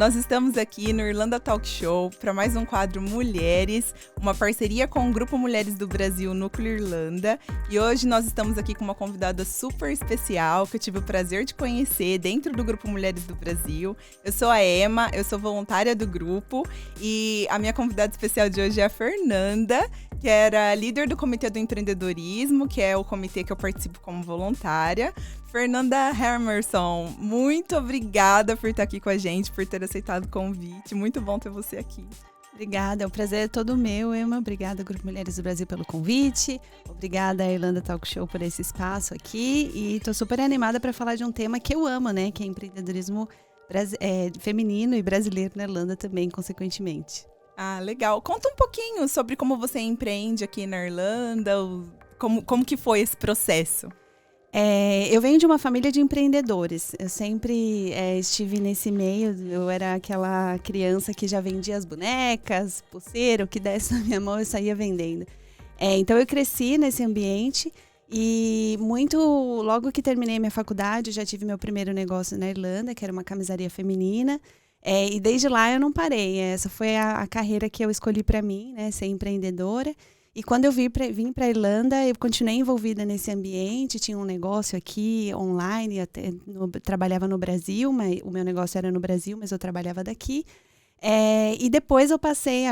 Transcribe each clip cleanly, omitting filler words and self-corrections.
nós estamos aqui no Irlanda Talk Show para mais um quadro Mulheres, uma parceria com o Grupo Mulheres do Brasil Núcleo Irlanda. E hoje nós estamos aqui com uma convidada super especial que eu tive o prazer de conhecer dentro do Grupo Mulheres do Brasil. Eu sou a Emma, eu sou voluntária do grupo e a minha convidada especial de hoje é a Fernanda, que era líder do Comitê do Empreendedorismo, que é o comitê que eu participo como voluntária. Fernanda Hermerson, muito obrigada por estar aqui com a gente, por ter aceitado o convite. Muito bom ter você aqui. Obrigada, é um prazer todo meu, Emma. Obrigada, Grupo Mulheres do Brasil, pelo convite. Obrigada, Irlanda Talk Show, por esse espaço aqui. E estou super animada para falar de um tema que eu amo, né? Que é empreendedorismo feminino e brasileiro na Irlanda também, consequentemente. Ah, legal. Conta um pouquinho sobre como você empreende aqui na Irlanda, como que foi esse processo. Eu venho de uma família de empreendedores. Eu sempre estive nesse meio. Eu era aquela criança que já vendia as bonecas, pulseira, o que desse na minha mão eu saía vendendo. Então eu cresci nesse ambiente e logo que terminei minha faculdade, já tive meu primeiro negócio na Irlanda, que era uma camisaria feminina. E desde lá eu não parei. Essa foi a carreira que eu escolhi para mim, né, ser empreendedora. E quando eu vim para a Irlanda, eu continuei envolvida nesse ambiente, tinha um negócio aqui online, trabalhava no Brasil, mas o meu negócio era no Brasil, mas eu trabalhava daqui. E depois eu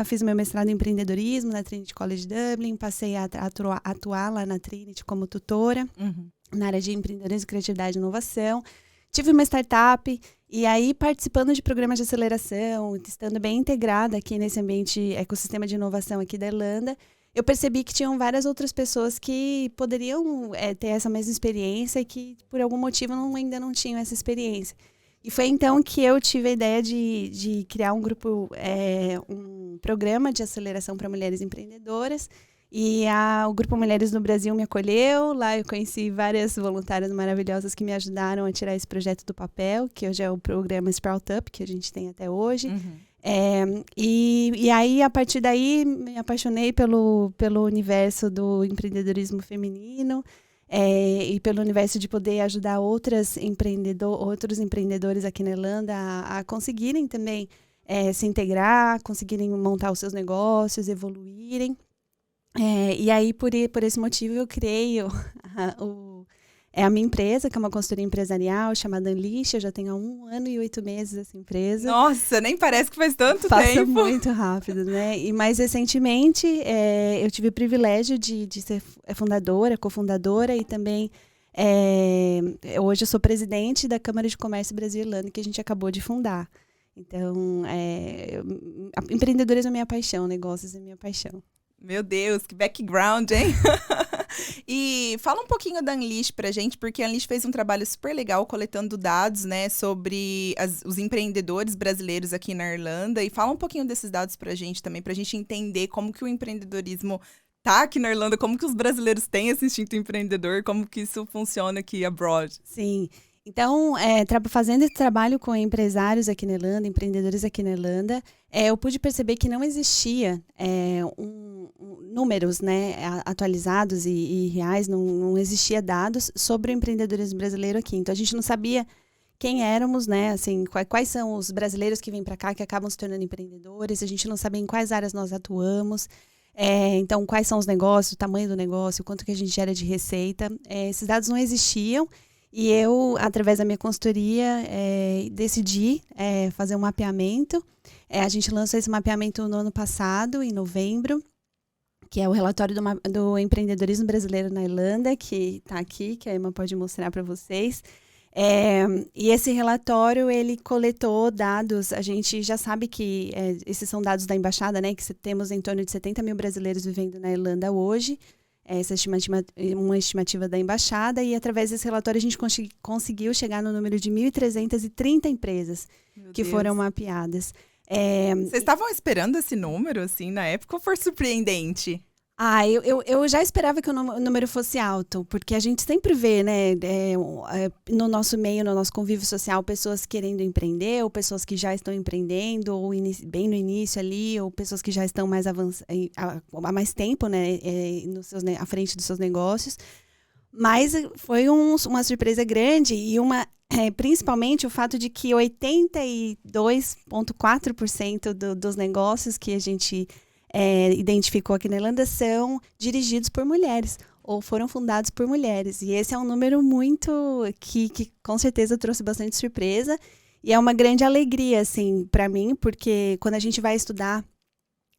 fiz meu mestrado em empreendedorismo na Trinity College Dublin, passei a atuar lá na Trinity como tutora, na área de empreendedorismo, criatividade e inovação. Tive uma startup e aí participando de programas de aceleração, estando bem integrada aqui nesse ambiente, ecossistema de inovação aqui da Irlanda, eu percebi que tinham várias outras pessoas que poderiam ter essa mesma experiência e que, por algum motivo, ainda não tinham essa experiência. E foi então que eu tive a ideia de criar um grupo, um programa de aceleração para mulheres empreendedoras. E o Grupo Mulheres no Brasil me acolheu. Lá eu conheci várias voluntárias maravilhosas que me ajudaram a tirar esse projeto do papel, que hoje é o programa Sprout Up, que a gente tem até hoje. E aí, a partir daí, me apaixonei pelo universo do empreendedorismo feminino e pelo universo de poder ajudar outros empreendedores aqui na Irlanda a conseguirem também se integrar, conseguirem montar os seus negócios, evoluírem. E aí, por esse motivo, eu criei a minha empresa, que é uma consultoria empresarial chamada Unleash. Eu já tenho há 1 ano e 8 meses essa empresa. Nossa, nem parece que faz tanto tempo. Passa muito rápido, né? E mais recentemente, eu tive o privilégio de ser cofundadora e também hoje eu sou presidente da Câmara de Comércio Brasil-Irlanda, que a gente acabou de fundar. Então, empreendedorismo é minha paixão, negócios é minha paixão. Meu Deus, que background, hein? E fala um pouquinho da Unleash pra gente, porque a Unleash fez um trabalho super legal coletando dados, né, sobre os empreendedores brasileiros aqui na Irlanda. E fala um pouquinho desses dados pra gente também, pra gente entender como que o empreendedorismo tá aqui na Irlanda, como que os brasileiros têm esse instinto empreendedor, como que isso funciona aqui abroad. Sim. Então, fazendo esse trabalho com empresários aqui na Irlanda, empreendedores aqui na Irlanda, eu pude perceber que não existia números, né, atualizados e reais, não existia dados sobre o empreendedorismo brasileiro aqui. Então, a gente não sabia quem éramos, né, assim, quais são os brasileiros que vêm para cá, que acabam se tornando empreendedores, a gente não sabia em quais áreas nós atuamos. Então, quais são os negócios, o tamanho do negócio, quanto que a gente gera de receita. Esses dados não existiam. E eu, através da minha consultoria, decidi fazer um mapeamento. A gente lançou esse mapeamento no ano passado, em novembro, que é o relatório do empreendedorismo brasileiro na Irlanda, que está aqui, que a Emma pode mostrar para vocês. E esse relatório, ele coletou dados. A gente já sabe que esses são dados da embaixada, né? Que temos em torno de 70 mil brasileiros vivendo na Irlanda hoje. Essa uma estimativa da embaixada, e através desse relatório a gente conseguiu chegar no número de 1.330 empresas que foram mapeadas. Vocês estavam esperando esse número, assim, na época, ou foi surpreendente? Eu já esperava que o número fosse alto, porque a gente sempre vê, né, no nosso meio, no nosso convívio social, pessoas querendo empreender, ou pessoas que já estão empreendendo, ou bem no início ali, ou pessoas que já estão mais há mais tempo, né, à frente dos seus negócios. Mas foi uma surpresa grande e uma Principalmente o fato de que 82,4% dos negócios que a gente identificou aqui na Irlanda são dirigidos por mulheres ou foram fundados por mulheres. E esse é um número muito que com certeza trouxe bastante surpresa e é uma grande alegria, assim, para mim, porque quando a gente vai estudar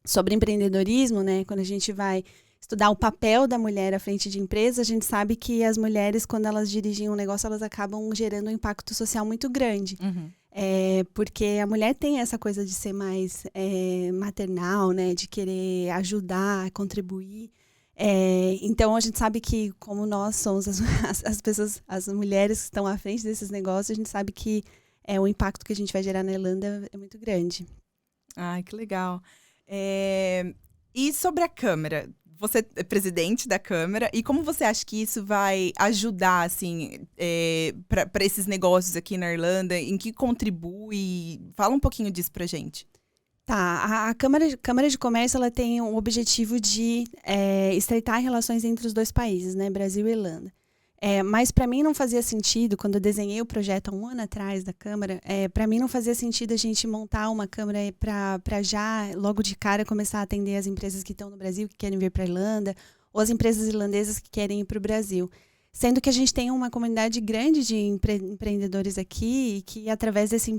sobre empreendedorismo, né, quando a gente vai estudar o papel da mulher à frente de empresa, a gente sabe que as mulheres, quando elas dirigem um negócio, elas acabam gerando um impacto social muito grande. Uhum. Porque a mulher tem essa coisa de ser mais maternal, né? De querer ajudar, contribuir. Então, a gente sabe que, como nós somos as pessoas, as mulheres que estão à frente desses negócios, a gente sabe que o impacto que a gente vai gerar na Irlanda é muito grande. Ai, que legal. E sobre a Câmara? Você é presidente da Câmara, e como você acha que isso vai ajudar, assim, para esses negócios aqui na Irlanda? Em que contribui? Fala um pouquinho disso pra gente. Tá, a Câmara de Comércio ela tem o objetivo de estreitar relações entre os dois países, né, Brasil e Irlanda. Mas para mim não fazia sentido, quando eu desenhei o projeto há um ano atrás da Câmara, para mim não fazia sentido a gente montar uma Câmara para já, logo de cara, começar a atender as empresas que estão no Brasil, que querem vir para a Irlanda, ou as empresas irlandesas que querem ir para o Brasil. Sendo que a gente tem uma comunidade grande de empreendedores aqui e que, através desse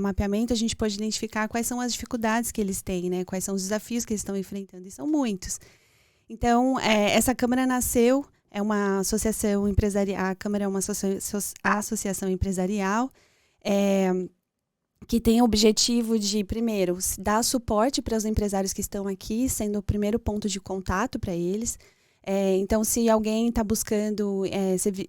mapeamento, a gente pode identificar quais são as dificuldades que eles têm, né? Quais são os desafios que eles estão enfrentando, e são muitos. Então, essa Câmara nasceu... É uma associação empresarial, a Câmara é uma associação empresarial que tem o objetivo de, primeiro, dar suporte para os empresários que estão aqui, sendo o primeiro ponto de contato para eles. Então, se alguém está buscando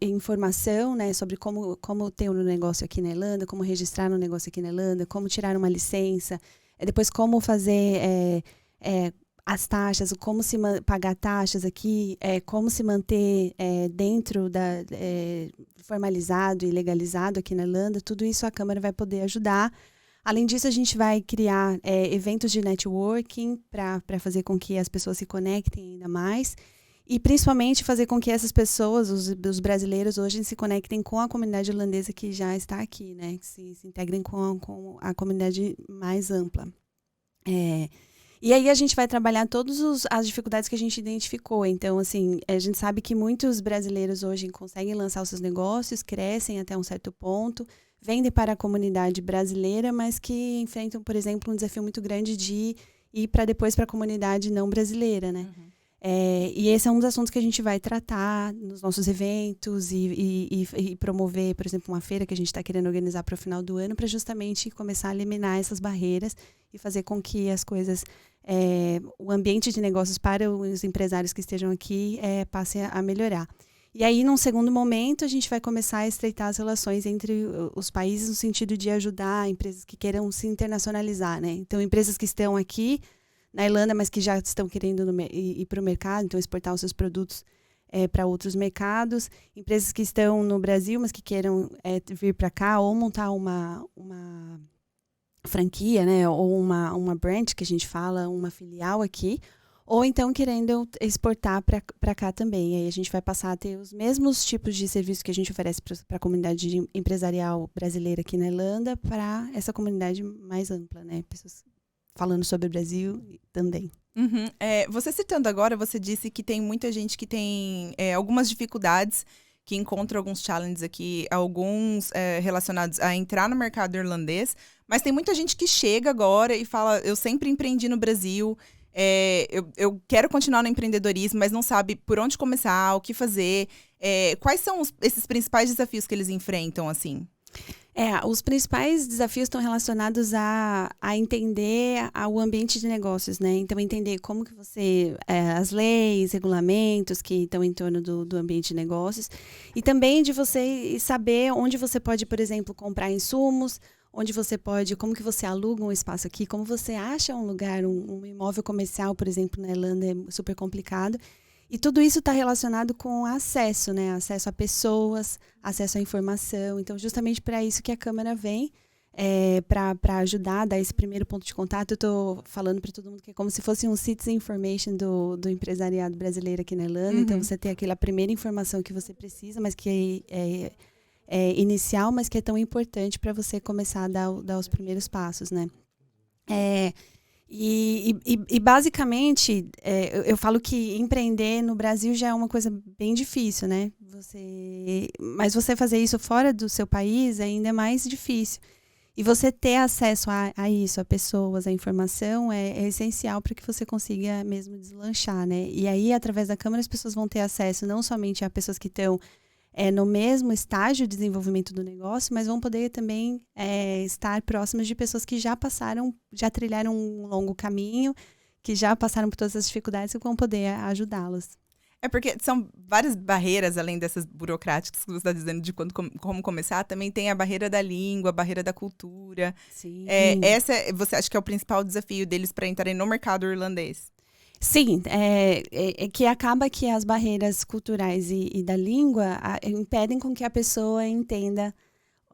informação, né, sobre como ter um negócio aqui na Irlanda, como registrar um negócio aqui na Irlanda, como tirar uma licença, depois como fazer... as taxas, como se pagar taxas aqui, como se manter dentro formalizado e legalizado aqui na Irlanda, tudo isso a Câmara vai poder ajudar. Além disso, a gente vai criar eventos de networking para fazer com que as pessoas se conectem ainda mais e principalmente fazer com que essas pessoas, os brasileiros hoje, se conectem com a comunidade irlandesa que já está aqui, né? Que se integrem com a comunidade mais ampla. E aí a gente vai trabalhar todas as dificuldades que a gente identificou. Então, assim, a gente sabe que muitos brasileiros hoje conseguem lançar os seus negócios, crescem até um certo ponto, vendem para a comunidade brasileira, mas que enfrentam, por exemplo, um desafio muito grande de ir depois para a comunidade não brasileira, né? Uhum. E esse é um dos assuntos que a gente vai tratar nos nossos eventos e promover, por exemplo, uma feira que a gente está querendo organizar para o final do ano, para justamente começar a eliminar essas barreiras e fazer com que as coisas, o ambiente de negócios para os empresários que estejam aqui passe a melhorar. E aí, num segundo momento, a gente vai começar a estreitar as relações entre os países no sentido de ajudar empresas que queiram se internacionalizar, né? Então, empresas que estão aqui na Irlanda, mas que já estão querendo ir para o mercado, então exportar os seus produtos para outros mercados. Empresas que estão no Brasil, mas que queiram vir para cá ou montar uma franquia, né, ou uma branch, que a gente fala, uma filial aqui, ou então querendo exportar para cá também. Aí a gente vai passar a ter os mesmos tipos de serviços que a gente oferece para a comunidade empresarial brasileira aqui na Irlanda, para essa comunidade mais ampla, né, pessoas falando sobre o Brasil também. Uhum. Você citando agora, você disse que tem muita gente que tem algumas dificuldades, que encontra alguns challenges aqui, alguns relacionados a entrar no mercado irlandês, mas tem muita gente que chega agora e fala, eu sempre empreendi no Brasil, eu quero continuar no empreendedorismo, mas não sabe por onde começar, o que fazer. Quais são esses principais desafios que eles enfrentam, assim? Os principais desafios estão relacionados a entender o ambiente de negócios, né? Então, entender como que você... as leis, regulamentos que estão em torno do ambiente de negócios. E também de você saber onde você pode, por exemplo, comprar insumos, onde você pode... Como que você aluga um espaço aqui, como você acha um lugar, um imóvel comercial, por exemplo, na Irlanda é super complicado. E tudo isso está relacionado com acesso, né? Acesso a pessoas, acesso à informação. Então, justamente para isso que a Câmara vem, para ajudar a dar esse primeiro ponto de contato. Eu estou falando para todo mundo que é como se fosse um Citizen Information do empresariado brasileiro aqui na Irlanda. Uhum. Então, você tem aquela primeira informação que você precisa, mas que inicial, mas que é tão importante para você começar a dar os primeiros passos, né? E basicamente, eu falo que empreender no Brasil já é uma coisa bem difícil, né? Mas você fazer isso fora do seu país ainda é mais difícil. E você ter acesso a isso, a pessoas, a informação, é essencial para que você consiga mesmo deslanchar, né? E aí, através da Câmara, as pessoas vão ter acesso não somente a pessoas que estão no mesmo estágio de desenvolvimento do negócio, mas vão poder também estar próximas de pessoas que já trilharam um longo caminho, que já passaram por todas as dificuldades e vão poder ajudá-las. É porque são várias barreiras, além dessas burocráticas que você está dizendo de como começar, também tem a barreira da língua, a barreira da cultura. Sim. Você acha que é o principal desafio deles para entrarem no mercado irlandês? Sim, que acaba que as barreiras culturais e da língua impedem com que a pessoa entenda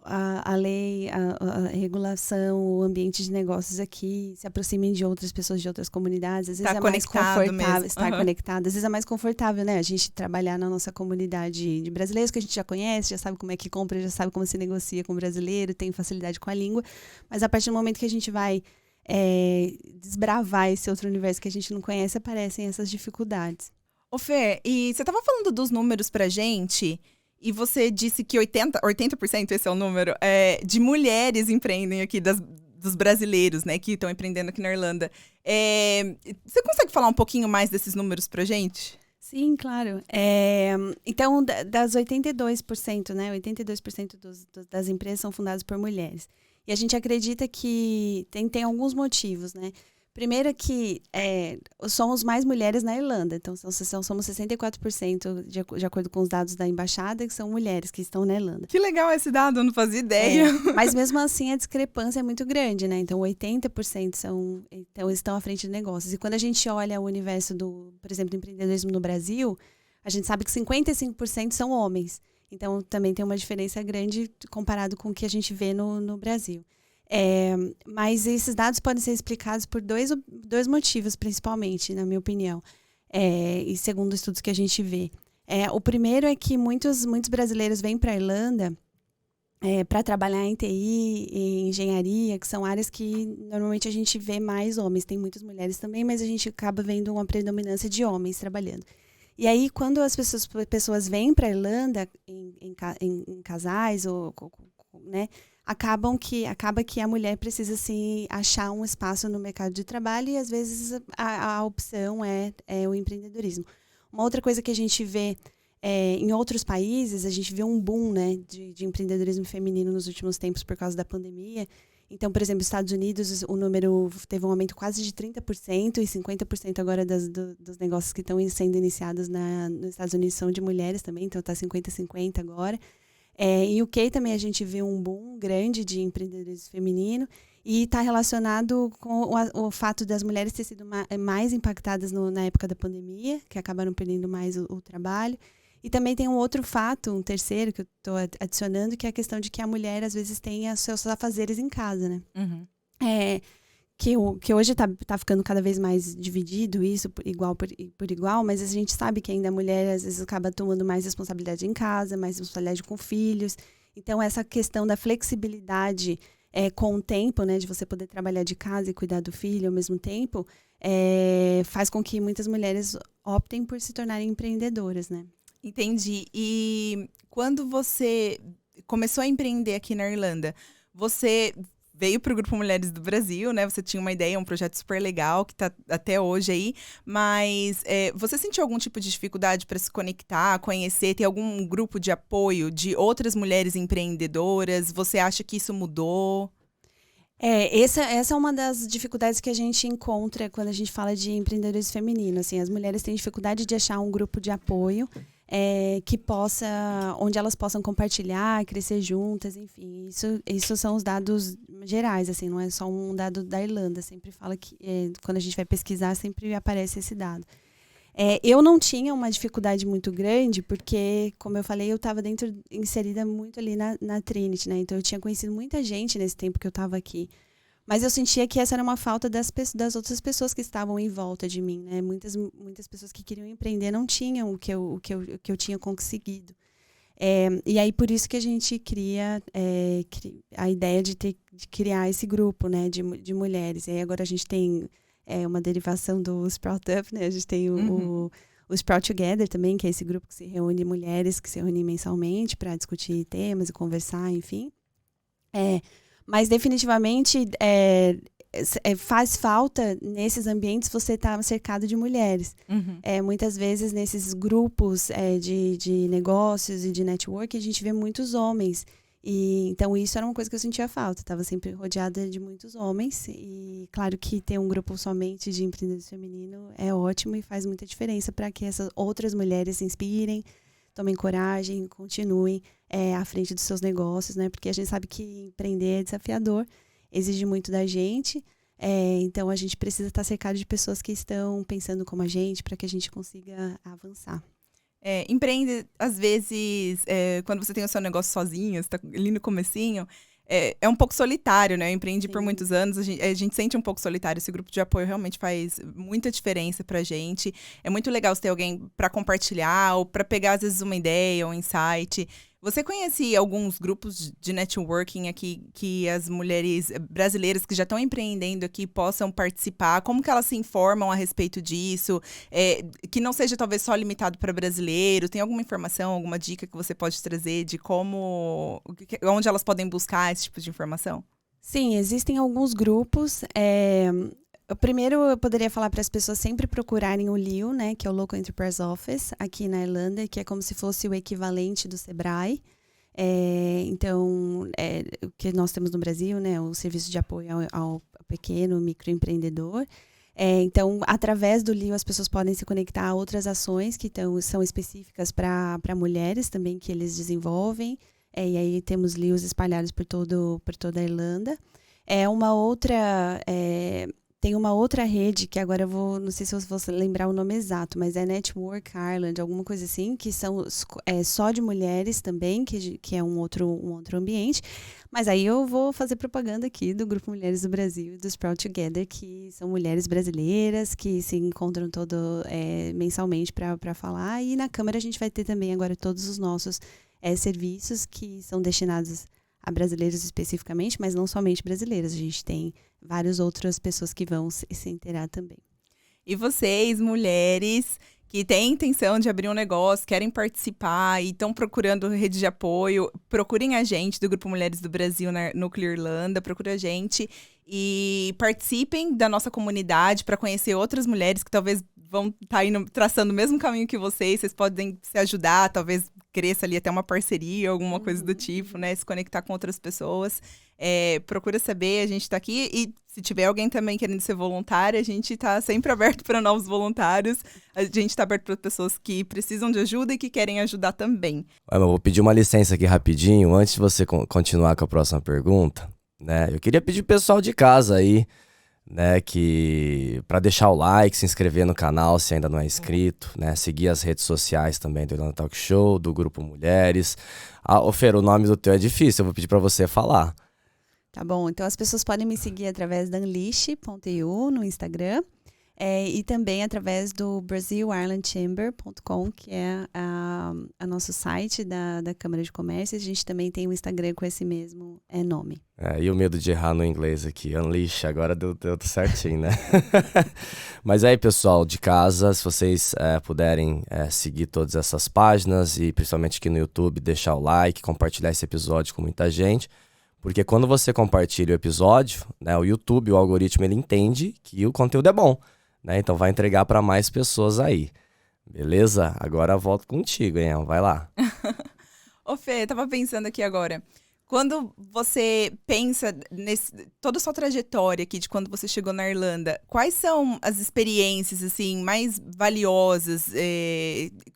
a lei, a regulação, o ambiente de negócios aqui, se aproximem de outras pessoas de outras comunidades. Às vezes é mais confortável estar conectado. Às vezes é mais confortável, né? A gente trabalhar na nossa comunidade de brasileiros que a gente já conhece, já sabe como é que compra, já sabe como se negocia com o brasileiro, tem facilidade com a língua. Mas a partir do momento que a gente vai desbravar esse outro universo que a gente não conhece, aparecem essas dificuldades. Ô Fê, e você estava falando dos números pra gente, e você disse que 80%, esse é o número, de mulheres empreendem aqui, dos brasileiros, né, que estão empreendendo aqui na Irlanda. Você consegue falar um pouquinho mais desses números pra gente? Sim, claro. Então, das 82%, né, 82% das empresas são fundadas por mulheres. E a gente acredita que tem alguns motivos, né? Primeiro é que somos mais mulheres na Irlanda. Então, somos 64%, de acordo com os dados da embaixada, que são mulheres que estão na Irlanda. Que legal esse dado, eu não fazia ideia. Mas mesmo assim, a discrepância é muito grande, né? Então, 80% estão à frente de negócios. E quando a gente olha o universo por exemplo, do empreendedorismo no Brasil, a gente sabe que 55% são homens. Então, também tem uma diferença grande comparado com o que a gente vê no Brasil. Mas esses dados podem ser explicados por dois motivos, principalmente, na minha opinião, e segundo estudos que a gente vê. O primeiro é que muitos brasileiros vêm para a Irlanda para trabalhar em TI e engenharia, que são áreas que normalmente a gente vê mais homens. Tem muitas mulheres também, mas a gente acaba vendo uma predominância de homens trabalhando. E aí, quando as pessoas vêm para a Irlanda em casais, né, acaba que a mulher precisa assim, achar um espaço no mercado de trabalho e, às vezes, a opção é o empreendedorismo. Uma outra coisa que a gente vê em outros países, a gente vê um boom, né, de empreendedorismo feminino nos últimos tempos por causa da pandemia. Então, por exemplo, nos Estados Unidos, o número teve um aumento quase de 30% e 50% agora dos negócios que estão sendo iniciados nos Estados Unidos são de mulheres também, então está 50-50 agora. Em UK também a gente vê um boom grande de empreendedorismo feminino e está relacionado com o fato das mulheres terem sido mais impactadas na época da pandemia, que acabaram perdendo mais o trabalho. E também tem um outro fato, um terceiro, que eu estou adicionando, que é a questão de que a mulher, às vezes, tem os seus afazeres em casa, né? Uhum. Que hoje está ficando cada vez mais dividido isso, por igual, mas a gente sabe que ainda a mulher, às vezes, acaba tomando mais responsabilidade em casa, mais responsabilidade com filhos. Então, essa questão da flexibilidade com o tempo, né, de você poder trabalhar de casa e cuidar do filho ao mesmo tempo, faz com que muitas mulheres optem por se tornarem empreendedoras, né? Entendi. E quando você começou a empreender aqui na Irlanda, você veio para o Grupo Mulheres do Brasil, né? Você tinha uma ideia, um projeto super legal que está até hoje aí, mas você sentiu algum tipo de dificuldade para se conectar, conhecer, ter algum grupo de apoio de outras mulheres empreendedoras? Você acha que isso mudou? Essa é uma das dificuldades que a gente encontra quando a gente fala de empreendedorismo feminino. Assim, as mulheres têm dificuldade de achar um grupo de apoio onde elas possam compartilhar, crescer juntas, enfim. Isso são os dados gerais, assim, não é só um dado da Irlanda. Sempre fala que, quando a gente vai pesquisar, sempre aparece esse dado. Eu não tinha uma dificuldade muito grande, porque, como eu falei, eu estava inserida muito ali na Trinity, né? Então, eu tinha conhecido muita gente nesse tempo que eu estava aqui. Mas eu sentia que essa era uma falta das outras pessoas que estavam em volta de mim, né? Muitas pessoas que queriam empreender não tinham o que eu tinha conseguido. E aí, por isso que a gente cria a ideia de criar esse grupo, né, de mulheres. E aí, agora a gente tem uma derivação do Sprout Up, né? A gente tem o Sprout Together também, que é esse grupo que se reúne mulheres, que se reúnem mensalmente para discutir temas e conversar, enfim. Mas definitivamente faz falta nesses ambientes você estar cercado de mulheres. Muitas vezes nesses grupos de negócios e de network a gente vê muitos homens. Então isso era uma coisa que eu sentia falta. Estava sempre rodeada de muitos homens. E claro que ter um grupo somente de empreendedorismo feminino é ótimo e faz muita diferença para que essas outras mulheres se inspirem, tomem coragem, continuem à frente dos seus negócios, né? Porque a gente sabe que empreender é desafiador, exige muito da gente. Então a gente precisa estar cercado de pessoas que estão pensando como a gente para que a gente consiga avançar. Empreender, às vezes, quando você tem o seu negócio sozinho, você tá ali no comecinho, é um pouco solitário, né? Eu empreendi por muitos anos, a gente sente um pouco solitário. Esse grupo de apoio realmente faz muita diferença pra gente. É muito legal você ter alguém para compartilhar ou para pegar, às vezes, uma ideia, um insight. Você conhece alguns grupos de networking aqui que as mulheres brasileiras que já estão empreendendo aqui possam participar? Como que elas se informam a respeito disso? Que não seja talvez só limitado para brasileiros. Tem alguma informação, alguma dica que você pode trazer de onde elas podem buscar esse tipo de informação? Sim, existem alguns grupos. Primeiro, eu poderia falar para as pessoas sempre procurarem o LEO, né, que é o Local Enterprise Office, aqui na Irlanda, que é como se fosse o equivalente do Sebrae. Então, o que nós temos no Brasil, né, o serviço de apoio ao pequeno microempreendedor. Então, através do LEO, as pessoas podem se conectar a outras ações que são específicas para mulheres também, que eles desenvolvem. E aí temos LEOs espalhados por toda a Irlanda. Tem uma outra rede, que agora não sei se eu vou lembrar o nome exato, mas é Network Ireland, alguma coisa assim, que são só de mulheres também, que é um outro ambiente. Mas aí eu vou fazer propaganda aqui do Grupo Mulheres do Brasil e do Sprout Together, que são mulheres brasileiras que se encontram mensalmente para falar. E na Câmara a gente vai ter também agora todos os nossos serviços que são destinados a brasileiros especificamente, mas não somente brasileiros. A gente tem várias outras pessoas que vão se inteirar também. E vocês, mulheres que têm intenção de abrir um negócio, querem participar e estão procurando rede de apoio, procurem a gente do Grupo Mulheres do Brasil na Núcleo Irlanda, procurem a gente e participem da nossa comunidade para conhecer outras mulheres que talvez vão estar traçando o mesmo caminho que vocês podem se ajudar, talvez cresça ali até uma parceria, alguma coisa do tipo, né? Se conectar com outras pessoas. Procura saber, a gente está aqui. E se tiver alguém também querendo ser voluntária, a gente está sempre aberto para novos voluntários. A gente está aberto para pessoas que precisam de ajuda e que querem ajudar também. Eu vou pedir uma licença aqui rapidinho, antes de você continuar com a próxima pergunta, né? Eu queria pedir pro pessoal de casa aí, né, que para deixar o like, se inscrever no canal se ainda não é inscrito, né, seguir as redes sociais também do Irlanda Talk Show, do Grupo Mulheres. Fer, o nome do teu é difícil, eu vou pedir para você falar. Tá bom, então as pessoas podem me seguir através da unleash.eu no Instagram e também através do BrasilIrelandChamber.com, que é a nosso site da Câmara de Comércio. A gente também tem um Instagram com esse mesmo nome. E o medo de errar no inglês aqui, Unleash, agora deu certinho, né? Mas aí, pessoal de casa, se vocês puderem seguir todas essas páginas e principalmente aqui no YouTube, deixar o like, compartilhar esse episódio com muita gente, porque quando você compartilha o episódio, né, o YouTube, o algoritmo, ele entende que o conteúdo é bom, né? Então vai entregar para mais pessoas aí. Beleza? Agora eu volto contigo, hein? Vai lá. Ô Fê, tava pensando aqui agora. Quando você pensa toda a sua trajetória aqui de quando você chegou na Irlanda, quais são as experiências assim mais valiosas?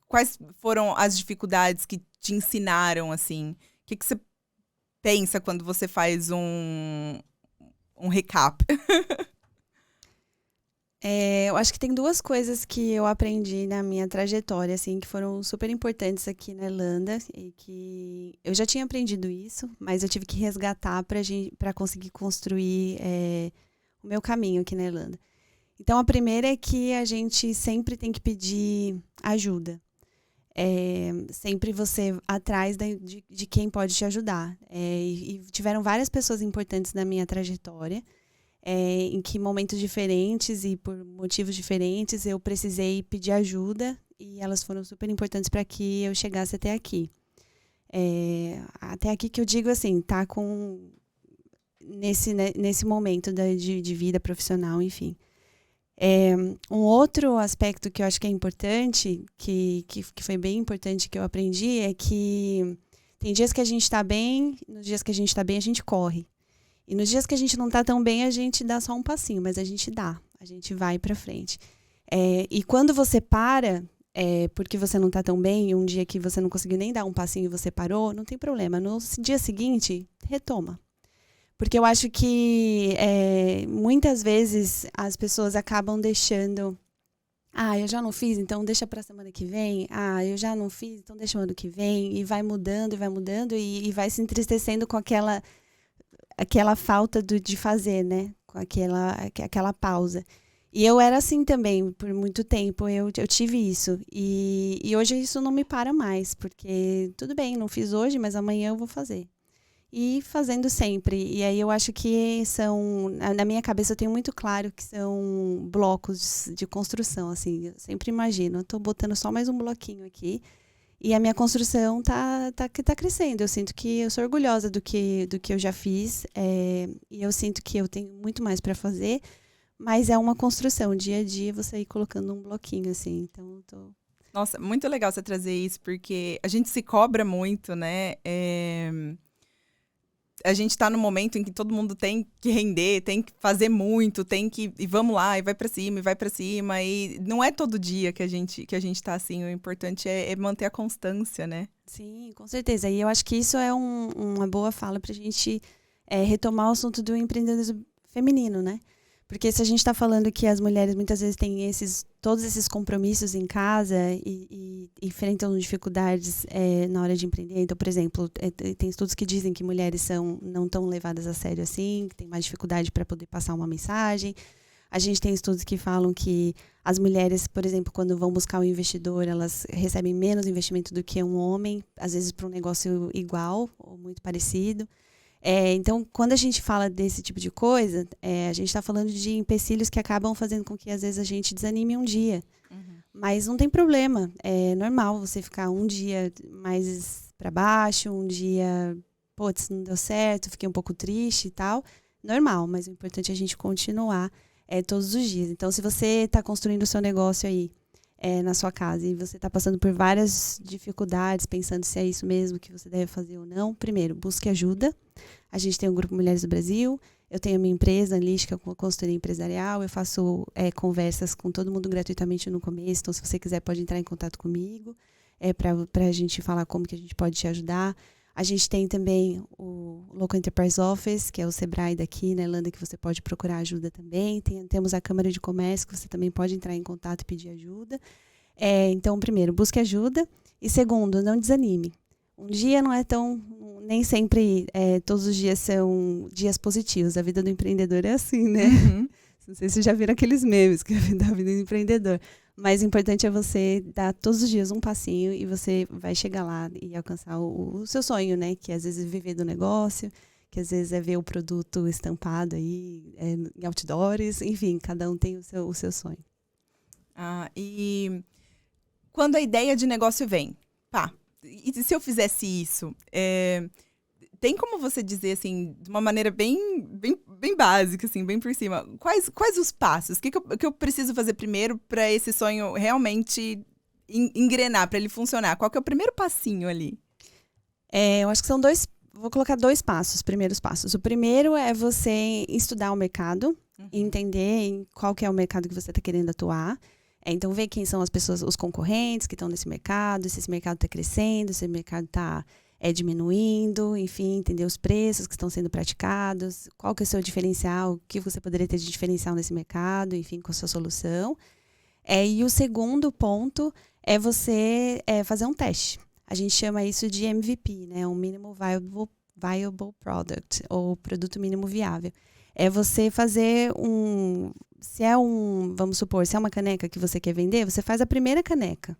Quais foram as dificuldades que te ensinaram assim? O que você pensa quando você faz um recap? Eu acho que tem duas coisas que eu aprendi na minha trajetória, assim, que foram super importantes aqui na Irlanda e que eu já tinha aprendido isso, mas eu tive que resgatar para conseguir construir o meu caminho aqui na Irlanda. Então, a primeira é que a gente sempre tem que pedir ajuda. sempre você atrás de quem pode te ajudar. E tiveram várias pessoas importantes na minha trajetória, em que momentos diferentes e por motivos diferentes eu precisei pedir ajuda e elas foram super importantes para que eu chegasse até aqui. Até aqui que eu digo assim, tá nesse momento de vida profissional, enfim. Um outro aspecto que eu acho que é importante, que foi bem importante que eu aprendi, é que tem dias que a gente está bem, nos dias que a gente está bem, a gente corre. E nos dias que a gente não está tão bem, a gente dá só um passinho, mas a gente vai para frente. E quando você para, porque você não está tão bem, um dia que você não conseguiu nem dar um passinho e você parou, não tem problema. No dia seguinte, retoma. Porque eu acho que muitas vezes as pessoas acabam deixando... eu já não fiz, então deixa para a semana que vem. Eu já não fiz, então deixa o ano que vem. E vai mudando e vai se entristecendo com aquela falta de fazer, né? Com aquela pausa. E eu era assim também, por muito tempo, eu tive isso. E hoje isso não me para mais, porque tudo bem, não fiz hoje, mas amanhã eu vou fazer. E fazendo sempre. E aí eu acho que na minha cabeça eu tenho muito claro que são blocos de construção, assim. Eu sempre imagino, eu estou botando só mais um bloquinho aqui e a minha construção tá crescendo. Eu sinto que eu sou orgulhosa do que eu já fiz, e eu sinto que eu tenho muito mais para fazer, mas é uma construção, dia a dia você ir colocando um bloquinho, assim. Então, Nossa, muito legal você trazer isso, porque a gente se cobra muito, né? A gente tá no momento em que todo mundo tem que render, tem que fazer muito, e vamos lá, e vai pra cima, e não é todo dia que a gente tá assim, o importante é manter a constância, né? Sim, com certeza. E eu acho que isso é uma boa fala pra gente retomar o assunto do empreendedorismo feminino, né? Porque se a gente está falando que as mulheres muitas vezes têm todos esses compromissos em casa e enfrentam dificuldades na hora de empreender. Então, por exemplo, tem estudos que dizem que mulheres não tão levadas a sério assim, que têm mais dificuldade para poder passar uma mensagem. A gente tem estudos que falam que as mulheres, por exemplo, quando vão buscar um investidor, elas recebem menos investimento do que um homem, às vezes para um negócio igual ou muito parecido. Então, quando a gente fala desse tipo de coisa, a gente está falando de empecilhos que acabam fazendo com que, às vezes, a gente desanime um dia. Uhum. Mas não tem problema. É normal você ficar um dia mais para baixo, um dia, putz, não deu certo, fiquei um pouco triste e tal. Normal, mas o importante é a gente continuar todos os dias. Então, se você está construindo o seu negócio aí, na sua casa e você está passando por várias dificuldades, pensando se é isso mesmo que você deve fazer ou não, primeiro, busque ajuda. A gente tem o Grupo Mulheres do Brasil, eu tenho a minha empresa, Anlística, com a consultoria empresarial, eu faço conversas com todo mundo gratuitamente no começo, então se você quiser pode entrar em contato comigo, para a gente falar como que a gente pode te ajudar. A gente tem também o Local Enterprise Office, que é o Sebrae daqui na Irlanda, que você pode procurar ajuda também. Temos a Câmara de Comércio, que você também pode entrar em contato e pedir ajuda. Então, primeiro, busque ajuda. E segundo, não desanime. Um dia não é tão... Nem sempre todos os dias são dias positivos. A vida do empreendedor é assim, né? Uhum. Não sei se vocês já viram aqueles memes que é a vida do empreendedor. Mas o importante é você dar todos os dias um passinho e você vai chegar lá e alcançar o seu sonho, né? Que às vezes é viver do negócio, que às vezes é ver o produto estampado aí em outdoors. Enfim, cada um tem o seu sonho. E quando a ideia de negócio vem, e se eu fizesse isso? Tem como você dizer, assim, de uma maneira bem básica, assim, bem por cima, quais os passos? O que eu preciso fazer primeiro para esse sonho realmente engrenar, para ele funcionar? Qual que é o primeiro passinho ali? Eu acho que são vou colocar 2 primeiros passos. O primeiro é você estudar o mercado, entender em qual que é o mercado que você está querendo atuar. Então, ver quem são as pessoas, os concorrentes que estão nesse mercado, se esse mercado está crescendo, se esse mercado está diminuindo, enfim, entender os preços que estão sendo praticados, qual que é o seu diferencial, o que você poderia ter de diferencial nesse mercado, enfim, com a sua solução. E o segundo ponto é você fazer um teste. A gente chama isso de MVP, né? Um Minimum Viable Product, ou produto mínimo viável. É você fazer vamos supor, se é uma caneca que você quer vender, você faz a primeira caneca.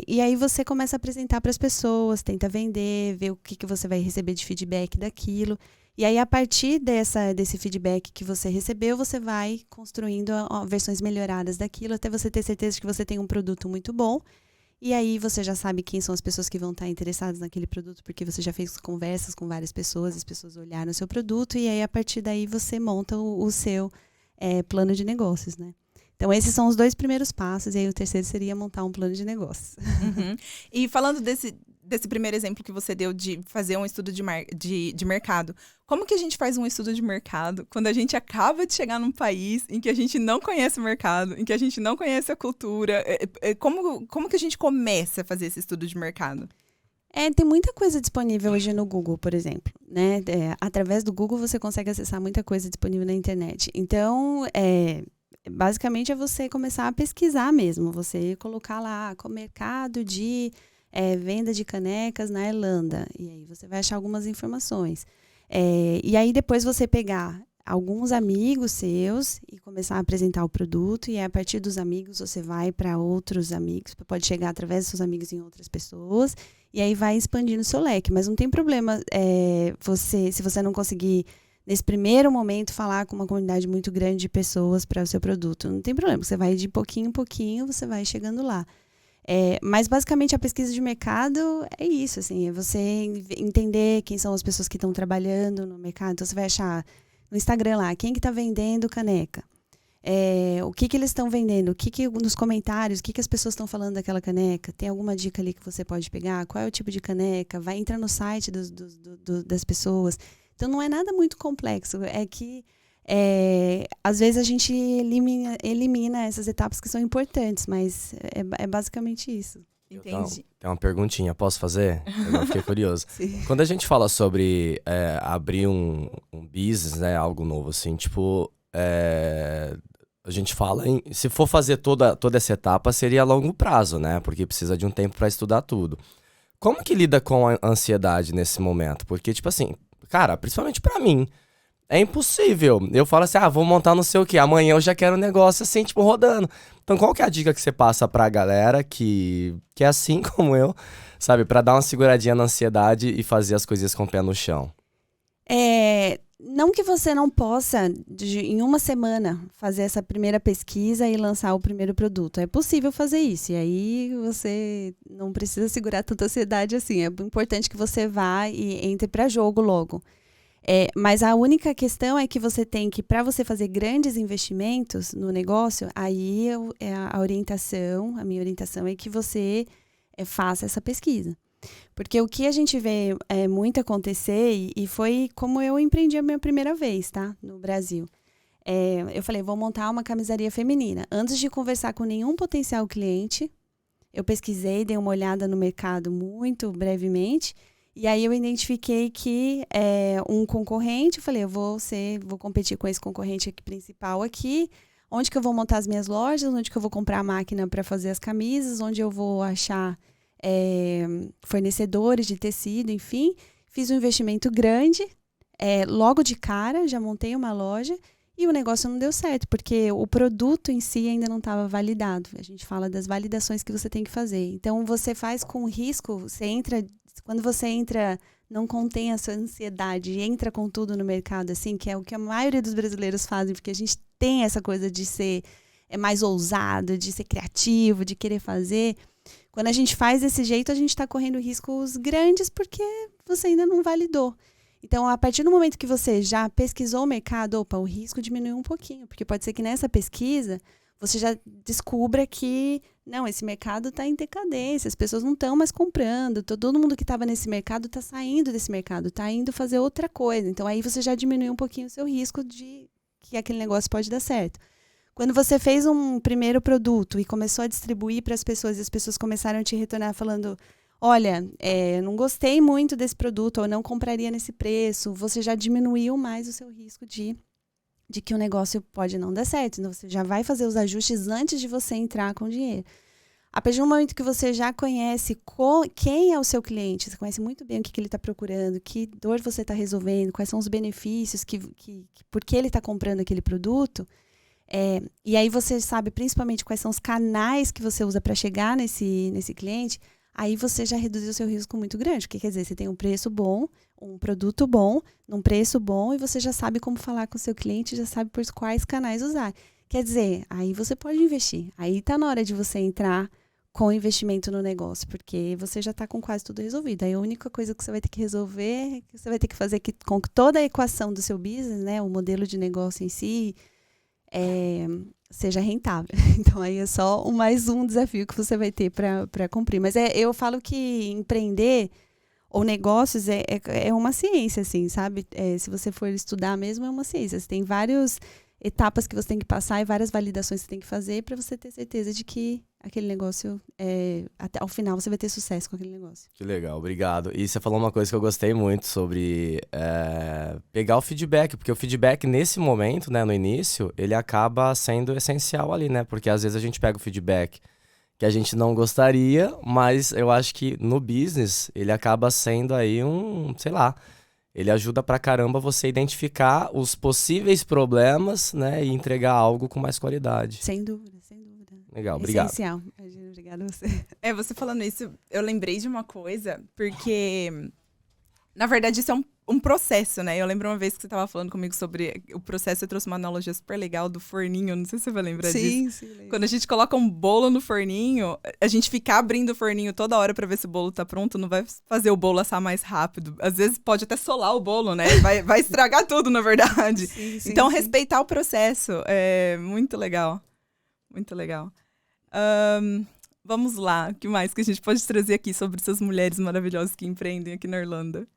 E aí você começa a apresentar para as pessoas, tenta vender, ver o que você vai receber de feedback daquilo. E aí, a partir desse feedback que você recebeu, você vai construindo versões melhoradas daquilo, até você ter certeza que você tem um produto muito bom. E aí você já sabe quem são as pessoas que vão estar interessadas naquele produto, porque você já fez conversas com várias pessoas, as pessoas olharam o seu produto, e aí a partir daí você monta o seu plano de negócios, né? Então, esses são os 2 primeiros passos, e aí o terceiro seria montar um plano de negócios. Uhum. E falando desse primeiro exemplo que você deu de fazer um estudo de mercado, como que a gente faz um estudo de mercado quando a gente acaba de chegar num país em que a gente não conhece o mercado, em que a gente não conhece a cultura? Como que a gente começa a fazer esse estudo de mercado? Tem muita coisa disponível hoje no Google, por exemplo, né? Através do Google você consegue acessar muita coisa disponível na internet. Então, basicamente é você começar a pesquisar mesmo, você colocar lá com mercado de venda de canecas na Irlanda, e aí você vai achar algumas informações. E aí depois você pegar alguns amigos seus e começar a apresentar o produto, e a partir dos amigos você vai para outros amigos, pode chegar através dos seus amigos em outras pessoas, e aí vai expandindo o seu leque. Mas não tem problema se você não conseguir, nesse primeiro momento, falar com uma comunidade muito grande de pessoas para o seu produto. Não tem problema, você vai de pouquinho em pouquinho, você vai chegando lá. Mas basicamente a pesquisa de mercado é isso, assim, é você entender quem são as pessoas que estão trabalhando no mercado. Então você vai achar no Instagram lá, quem que está vendendo caneca? O que eles estão vendendo? Nos comentários, o que as pessoas estão falando daquela caneca? Tem alguma dica ali que você pode pegar? Qual é o tipo de caneca? Vai entrar no site das pessoas. Então não é nada muito complexo, é que às vezes a gente elimina essas etapas que são importantes, mas é basicamente isso. Entendi. Tem uma perguntinha, posso fazer? Eu fiquei curioso. Sim. Quando a gente fala sobre abrir um business, né, algo novo assim, tipo, a gente fala em, se for fazer toda essa etapa, seria a longo prazo, né? Porque precisa de um tempo para estudar tudo. Como que lida com a ansiedade nesse momento? Porque, tipo assim, cara, principalmente para mim, é impossível. Eu falo assim, vou montar não sei o quê. Amanhã eu já quero um negócio assim, tipo, rodando. Então, qual que é a dica que você passa pra galera que é assim como eu, sabe? Pra dar uma seguradinha na ansiedade e fazer as coisas com o pé no chão. Não que você não possa, em uma semana, fazer essa primeira pesquisa e lançar o primeiro produto. É possível fazer isso. E aí você não precisa segurar tanta ansiedade assim. É importante que você vá e entre pra jogo logo. Mas a única questão é que você tem que, para você fazer grandes investimentos no negócio, aí a minha orientação é que você faça essa pesquisa. Porque o que a gente vê muito acontecer, e foi como eu empreendi a minha primeira vez, tá? No Brasil. Eu falei, vou montar uma camisaria feminina. Antes de conversar com nenhum potencial cliente, eu pesquisei, dei uma olhada no mercado muito brevemente. E aí eu identifiquei que um concorrente, eu falei, eu vou competir com esse concorrente aqui, principal aqui, onde que eu vou montar as minhas lojas, onde que eu vou comprar a máquina para fazer as camisas, onde eu vou achar fornecedores de tecido, enfim. Fiz um investimento grande, logo de cara, já montei uma loja e o negócio não deu certo, porque o produto em si ainda não estava validado. A gente fala das validações que você tem que fazer. Então, você faz com risco, quando você entra, não contém a sua ansiedade e entra com tudo no mercado, assim, que é o que a maioria dos brasileiros fazem, porque a gente tem essa coisa de ser mais ousado, de ser criativo, de querer fazer. Quando a gente faz desse jeito, a gente está correndo riscos grandes porque você ainda não validou. Então, a partir do momento que você já pesquisou o mercado, o risco diminuiu um pouquinho, porque pode ser que nessa pesquisa você já descubra que, não, esse mercado está em decadência, as pessoas não estão mais comprando, todo mundo que estava nesse mercado está saindo desse mercado, está indo fazer outra coisa. Então, aí você já diminui um pouquinho o seu risco de que aquele negócio pode dar certo. Quando você fez um primeiro produto e começou a distribuir para as pessoas, e as pessoas começaram a te retornar falando, olha, não gostei muito desse produto, ou não compraria nesse preço, você já diminuiu mais o seu risco de que o negócio pode não dar certo. Então, você já vai fazer os ajustes antes de você entrar com dinheiro. A partir do momento que você já conhece quem é o seu cliente, você conhece muito bem o que ele está procurando, que dor você está resolvendo, quais são os benefícios, por que ele está comprando aquele produto, E aí você sabe principalmente quais são os canais que você usa para chegar nesse cliente, aí você já reduziu o seu risco muito grande. Porque quer dizer, você tem um preço bom, um produto bom, num preço bom, e você já sabe como falar com o seu cliente, já sabe por quais canais usar. Quer dizer, aí você pode investir. Aí tá na hora de você entrar com investimento no negócio, porque você já está com quase tudo resolvido. Aí a única coisa que você vai ter que resolver, que você vai ter que fazer com que toda a equação do seu business, né, o modelo de negócio em si, seja rentável. Então aí é só mais um desafio que você vai ter para cumprir. Mas eu falo que empreender ou negócios é uma ciência, assim, sabe? Se você for estudar mesmo, é uma ciência. Você tem várias etapas que você tem que passar e várias validações que você tem que fazer para você ter certeza de que aquele negócio, até ao final, você vai ter sucesso com aquele negócio. Que legal, obrigado. E você falou uma coisa que eu gostei muito sobre pegar o feedback, porque o feedback nesse momento, né, no início, ele acaba sendo essencial ali, né? Porque às vezes a gente pega o feedback que a gente não gostaria, mas eu acho que no business ele acaba sendo aí sei lá, ele ajuda pra caramba você identificar os possíveis problemas, né, e entregar algo com mais qualidade. Sem dúvida, sem dúvida. Legal, obrigado. Essencial. Obrigada a você. Você falando isso, eu lembrei de uma coisa, porque, na verdade, isso é um processo, né? Eu lembro uma vez que você estava falando comigo sobre o processo, eu trouxe uma analogia super legal do forninho, não sei se você vai lembrar disso. Sim, lembro. Quando a gente coloca um bolo no forninho, a gente ficar abrindo o forninho toda hora para ver se o bolo tá pronto, não vai fazer o bolo assar mais rápido. Às vezes pode até solar o bolo, né? Vai estragar tudo, na verdade. Sim, então, sim. respeitar o processo é muito legal. Muito legal. Vamos lá, o que mais que a gente pode trazer aqui sobre essas mulheres maravilhosas que empreendem aqui na Irlanda?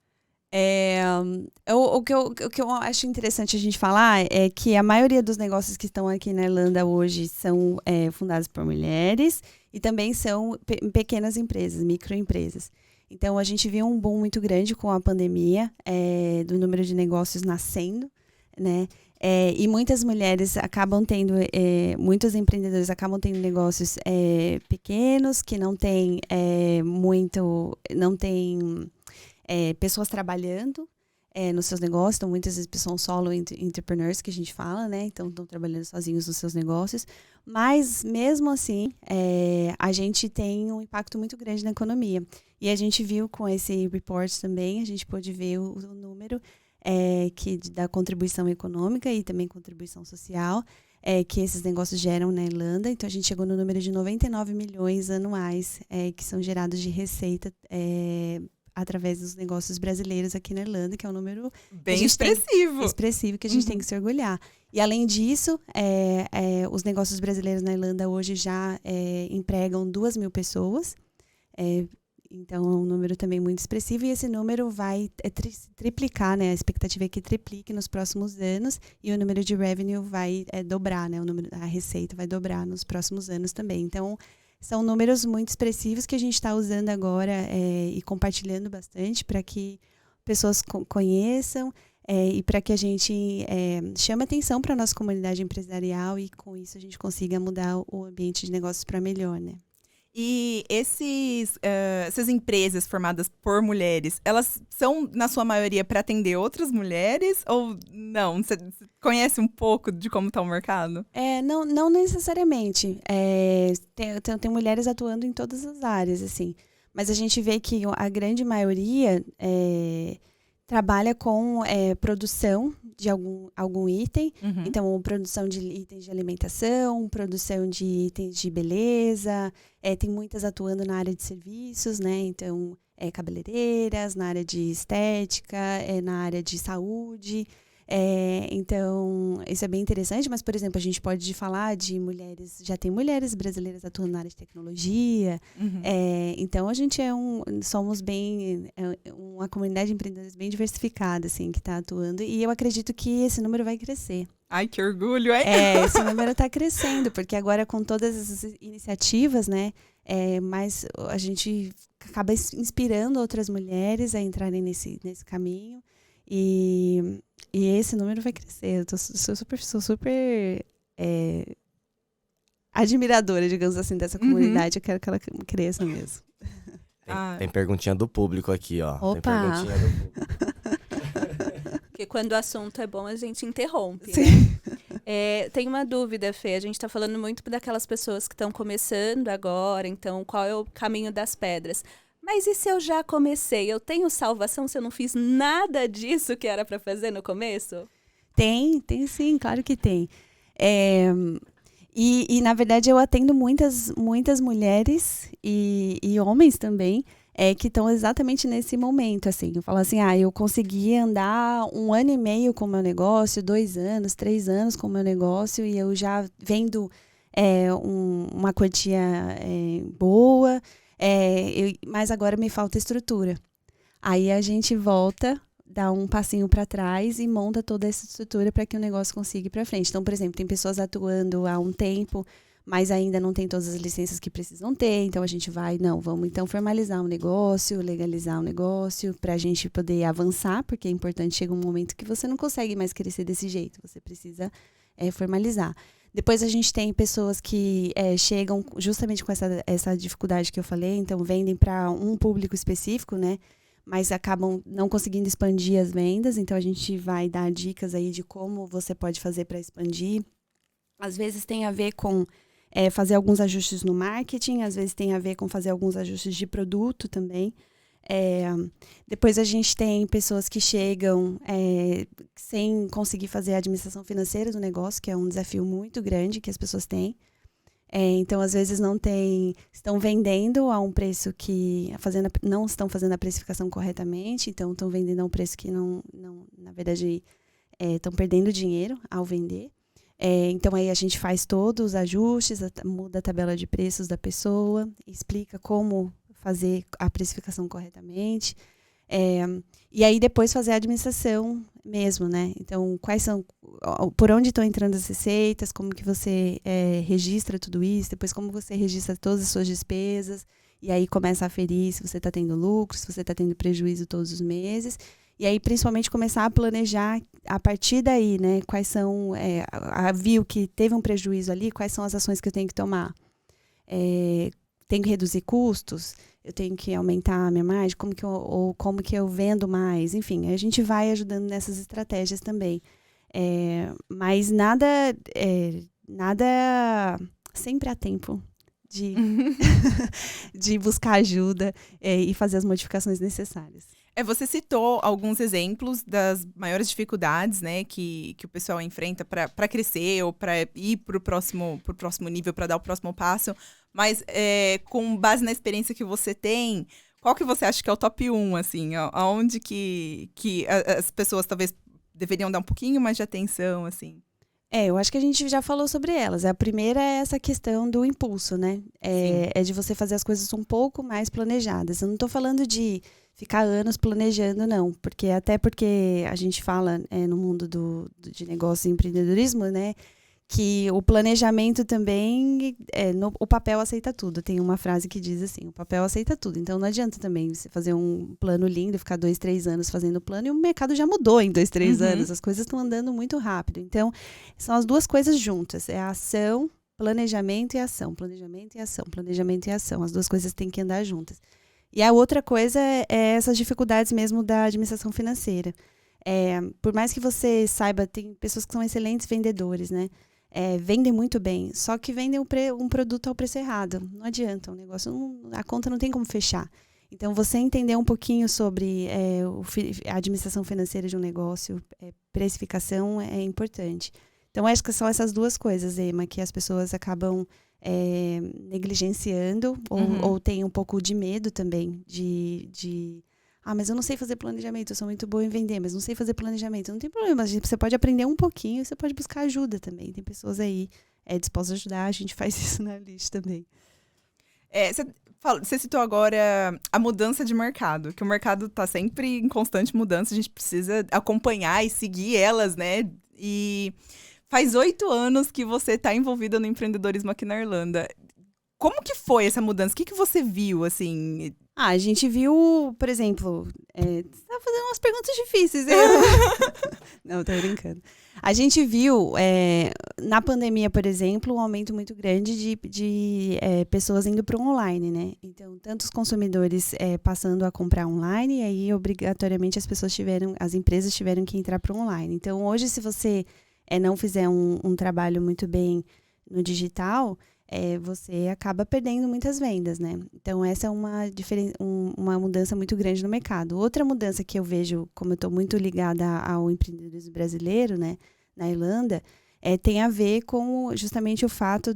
O que eu acho interessante a gente falar é que a maioria dos negócios que estão aqui na Irlanda hoje são fundados por mulheres e também são pequenas empresas, microempresas. Então, a gente viu um boom muito grande com a pandemia, do número de negócios nascendo, né? E muitas mulheres acabam tendo, muitos empreendedores acabam tendo negócios pequenos, que não tem pessoas trabalhando nos seus negócios. Então, muitas vezes são solo entrepreneurs, que a gente fala, né? Então, estão trabalhando sozinhos nos seus negócios. Mas, mesmo assim, a gente tem um impacto muito grande na economia. E a gente viu com esse report também, a gente pôde ver o número da contribuição econômica e também contribuição social que esses negócios geram na Irlanda. Então, a gente chegou no número de 99 milhões anuais que são gerados de receita através dos negócios brasileiros aqui na Irlanda, que é um número bem expressivo que a gente tem que se orgulhar. E, além disso, os negócios brasileiros na Irlanda hoje já empregam 2.000 pessoas. Então, é um número também muito expressivo, e esse número vai triplicar, né? A expectativa é que triplique nos próximos anos, e o número de revenue vai dobrar, né? A receita vai dobrar nos próximos anos também. Então, são números muito expressivos que a gente está usando agora e compartilhando bastante para que pessoas conheçam e para que a gente chame atenção para a nossa comunidade empresarial, e com isso a gente consiga mudar o ambiente de negócios para melhor, né? E essas empresas formadas por mulheres, elas são, na sua maioria, para atender outras mulheres ou não? Você conhece um pouco de como está o mercado? Não necessariamente. Tem mulheres atuando em todas as áreas, assim. Mas a gente vê que a grande maioria trabalha com produção de algum item. Uhum. Então, produção de itens de alimentação, produção de itens de beleza. Tem muitas atuando na área de serviços, né? Então, cabeleireiras, na área de estética, na área de saúde. Então, isso é bem interessante, mas, por exemplo, a gente pode falar de mulheres, já tem mulheres brasileiras atuando na área de tecnologia. Uhum. Então, a gente somos uma comunidade de empreendedores bem diversificada, assim, que está atuando, e eu acredito que esse número vai crescer. Ai, que orgulho, hein? Esse número está crescendo, porque agora, com todas essas iniciativas, né, mas a gente acaba inspirando outras mulheres a entrarem nesse caminho, e esse número vai crescer. Eu sou super admiradora, digamos assim, dessa comunidade. Eu quero que ela cresça mesmo. Tem perguntinha do público aqui, ó. Opa! Tem perguntinha do público. Porque quando o assunto é bom, a gente interrompe. Sim. Né? Tem uma dúvida, Fê. A gente está falando muito daquelas pessoas que estão começando agora, então qual é o caminho das pedras? Mas e se eu já comecei? Eu tenho salvação se eu não fiz nada disso que era para fazer no começo? Tem sim, claro que tem. E na verdade, eu atendo muitas mulheres e homens também, que estão exatamente nesse momento, assim. Eu falo assim, eu consegui andar 1 ano e meio com o meu negócio, 2 anos, 3 anos com o meu negócio, e eu já vendo uma quantia boa, mas agora me falta estrutura. Aí a gente volta, dá um passinho para trás e monta toda essa estrutura para que o negócio consiga ir para frente. Então, por exemplo, tem pessoas atuando há um tempo, mas ainda não tem todas as licenças que precisam ter. Então, a gente vamos então formalizar um negócio, legalizar um negócio, para a gente poder avançar, porque é importante, chega um momento que você não consegue mais crescer desse jeito, você precisa formalizar. Depois a gente tem pessoas que chegam justamente com essa dificuldade que eu falei, então vendem para um público específico, né? Mas acabam não conseguindo expandir as vendas, então a gente vai dar dicas aí de como você pode fazer para expandir. Às vezes tem a ver com fazer alguns ajustes no marketing, às vezes tem a ver com fazer alguns ajustes de produto também. Depois a gente tem pessoas que chegam sem conseguir fazer a administração financeira do negócio, que é um desafio muito grande que as pessoas têm. Então, às vezes, estão vendendo a um preço que não estão fazendo a precificação corretamente, então estão vendendo a um preço que não na verdade, estão perdendo dinheiro ao vender. Então, aí a gente faz todos os ajustes, muda a tabela de preços da pessoa, explica como fazer a precificação corretamente. E aí depois fazer a administração mesmo, né? Então, por onde estão entrando as receitas, como que você registra tudo isso, depois como você registra todas as suas despesas, e aí começa a aferir se você está tendo lucro, se você está tendo prejuízo todos os meses, e aí principalmente começar a planejar a partir daí, né? Quais são, viu que teve um prejuízo ali, quais são as ações que eu tenho que tomar? Tenho que reduzir custos? Eu tenho que aumentar a minha margem? Como que eu vendo mais? Enfim, a gente vai ajudando nessas estratégias também. Mas nada sempre há tempo de buscar ajuda e fazer as modificações necessárias. Você citou alguns exemplos das maiores dificuldades, né, que o pessoal enfrenta para crescer ou para ir pro próximo nível, para dar o próximo passo. Mas com base na experiência que você tem, qual que você acha que é o top 1, assim? Aonde que as pessoas talvez deveriam dar um pouquinho mais de atenção, assim? Eu acho que a gente já falou sobre elas. A primeira é essa questão do impulso, né? É de você fazer as coisas um pouco mais planejadas. Eu não estou falando de ficar anos planejando, não. Porque a gente fala no mundo de negócio e empreendedorismo, né? Que o planejamento também, o papel aceita tudo. Tem uma frase que diz assim, o papel aceita tudo. Então não adianta também você fazer um plano lindo, ficar 2, 3 anos fazendo o plano, e o mercado já mudou em 2, 3 anos. As coisas estão andando muito rápido. Então, são as duas coisas juntas. É a ação, planejamento e ação. Planejamento e ação, planejamento e ação. As duas coisas têm que andar juntas. E a outra coisa é essas dificuldades mesmo da administração financeira. Por mais que você saiba, tem pessoas que são excelentes vendedores, né? Vendem muito bem, só que vendem um produto ao preço errado. Não adianta, a conta não tem como fechar. Então, você entender um pouquinho sobre a administração financeira de um negócio, precificação é importante. Então, acho que são essas duas coisas, Ema, que as pessoas acabam negligenciando ou têm um pouco de medo também mas eu não sei fazer planejamento, eu sou muito boa em vender, mas não sei fazer planejamento. Não tem problema, você pode aprender um pouquinho e você pode buscar ajuda também. Tem pessoas aí dispostas a ajudar, a gente faz isso na Unleash também. Você citou agora a mudança de mercado, que o mercado está sempre em constante mudança, a gente precisa acompanhar e seguir elas, né? E faz 8 anos que você está envolvida no empreendedorismo aqui na Irlanda. Como que foi essa mudança? O que você viu, assim? A gente viu, por exemplo, você tá fazendo umas perguntas difíceis. Não, tô brincando. A gente viu, na pandemia, por exemplo, um aumento muito grande de pessoas indo para o online, né? Então, tantos consumidores passando a comprar online, e aí, obrigatoriamente, as empresas tiveram que entrar para o online. Então, hoje, se você não fizer um trabalho muito bem no digital, você acaba perdendo muitas vendas, né? Então, essa é uma mudança muito grande no mercado. Outra mudança que eu vejo, como eu estou muito ligada ao empreendedorismo brasileiro, né, na Irlanda, tem a ver com justamente o fato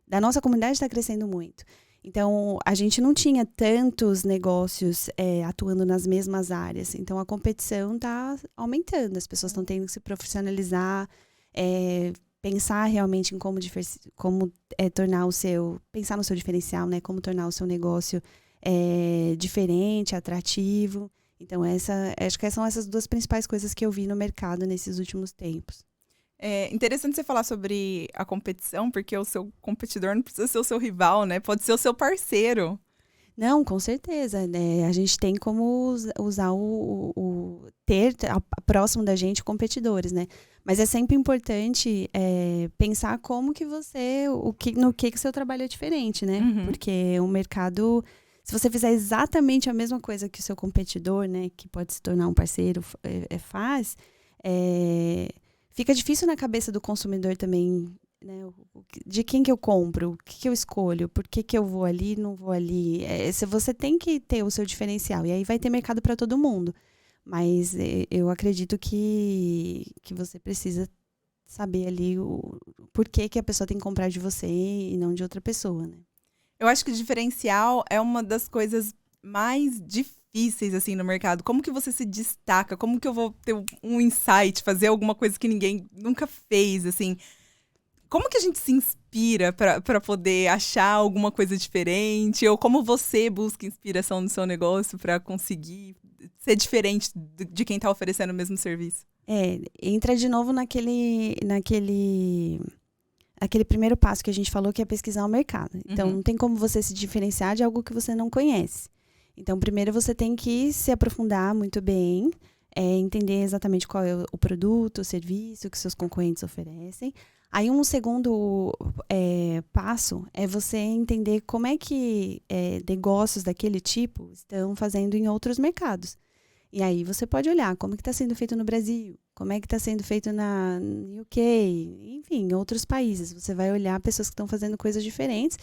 da nossa comunidade estar crescendo muito. Então, a gente não tinha tantos negócios atuando nas mesmas áreas. Então, a competição está aumentando, as pessoas estão tendo que se profissionalizar, pensar realmente em como pensar no seu diferencial, né? Como tornar o seu negócio diferente, atrativo. Então, acho que são essas duas principais coisas que eu vi no mercado nesses últimos tempos. É interessante você falar sobre a competição, porque o seu competidor não precisa ser o seu rival, né? Pode ser o seu parceiro. Não, com certeza. Né? A gente tem como usar ter próximo da gente competidores, né? Mas é sempre importante pensar como que no que o seu trabalho é diferente, né? Uhum. Porque o mercado, se você fizer exatamente a mesma coisa que o seu competidor, né? Que pode se tornar um parceiro, faz, fica difícil na cabeça do consumidor também, né? De quem que eu compro, o que eu escolho, por que eu vou ali, não vou ali. Se você tem que ter o seu diferencial, e aí vai ter mercado para todo mundo. Mas eu acredito que você precisa saber ali o porquê que a pessoa tem que comprar de você e não de outra pessoa, né? Eu acho que o diferencial é uma das coisas mais difíceis, assim, no mercado. Como que você se destaca? Como que eu vou ter um insight, fazer alguma coisa que ninguém nunca fez, assim? Como que a gente se inspira para poder achar alguma coisa diferente? Ou como você busca inspiração no seu negócio para conseguir ser diferente de quem está oferecendo o mesmo serviço? Entra de novo naquele primeiro passo que a gente falou, que é pesquisar o mercado. Então, não tem como você se diferenciar de algo que você não conhece. Então, primeiro você tem que se aprofundar muito bem, entender exatamente qual é o produto, o serviço que seus concorrentes oferecem. Aí, um segundo passo é você entender como é que negócios daquele tipo estão fazendo em outros mercados. E aí você pode olhar como que está sendo feito no Brasil, como é que está sendo feito na UK, enfim, em outros países. Você vai olhar pessoas que estão fazendo coisas diferentes.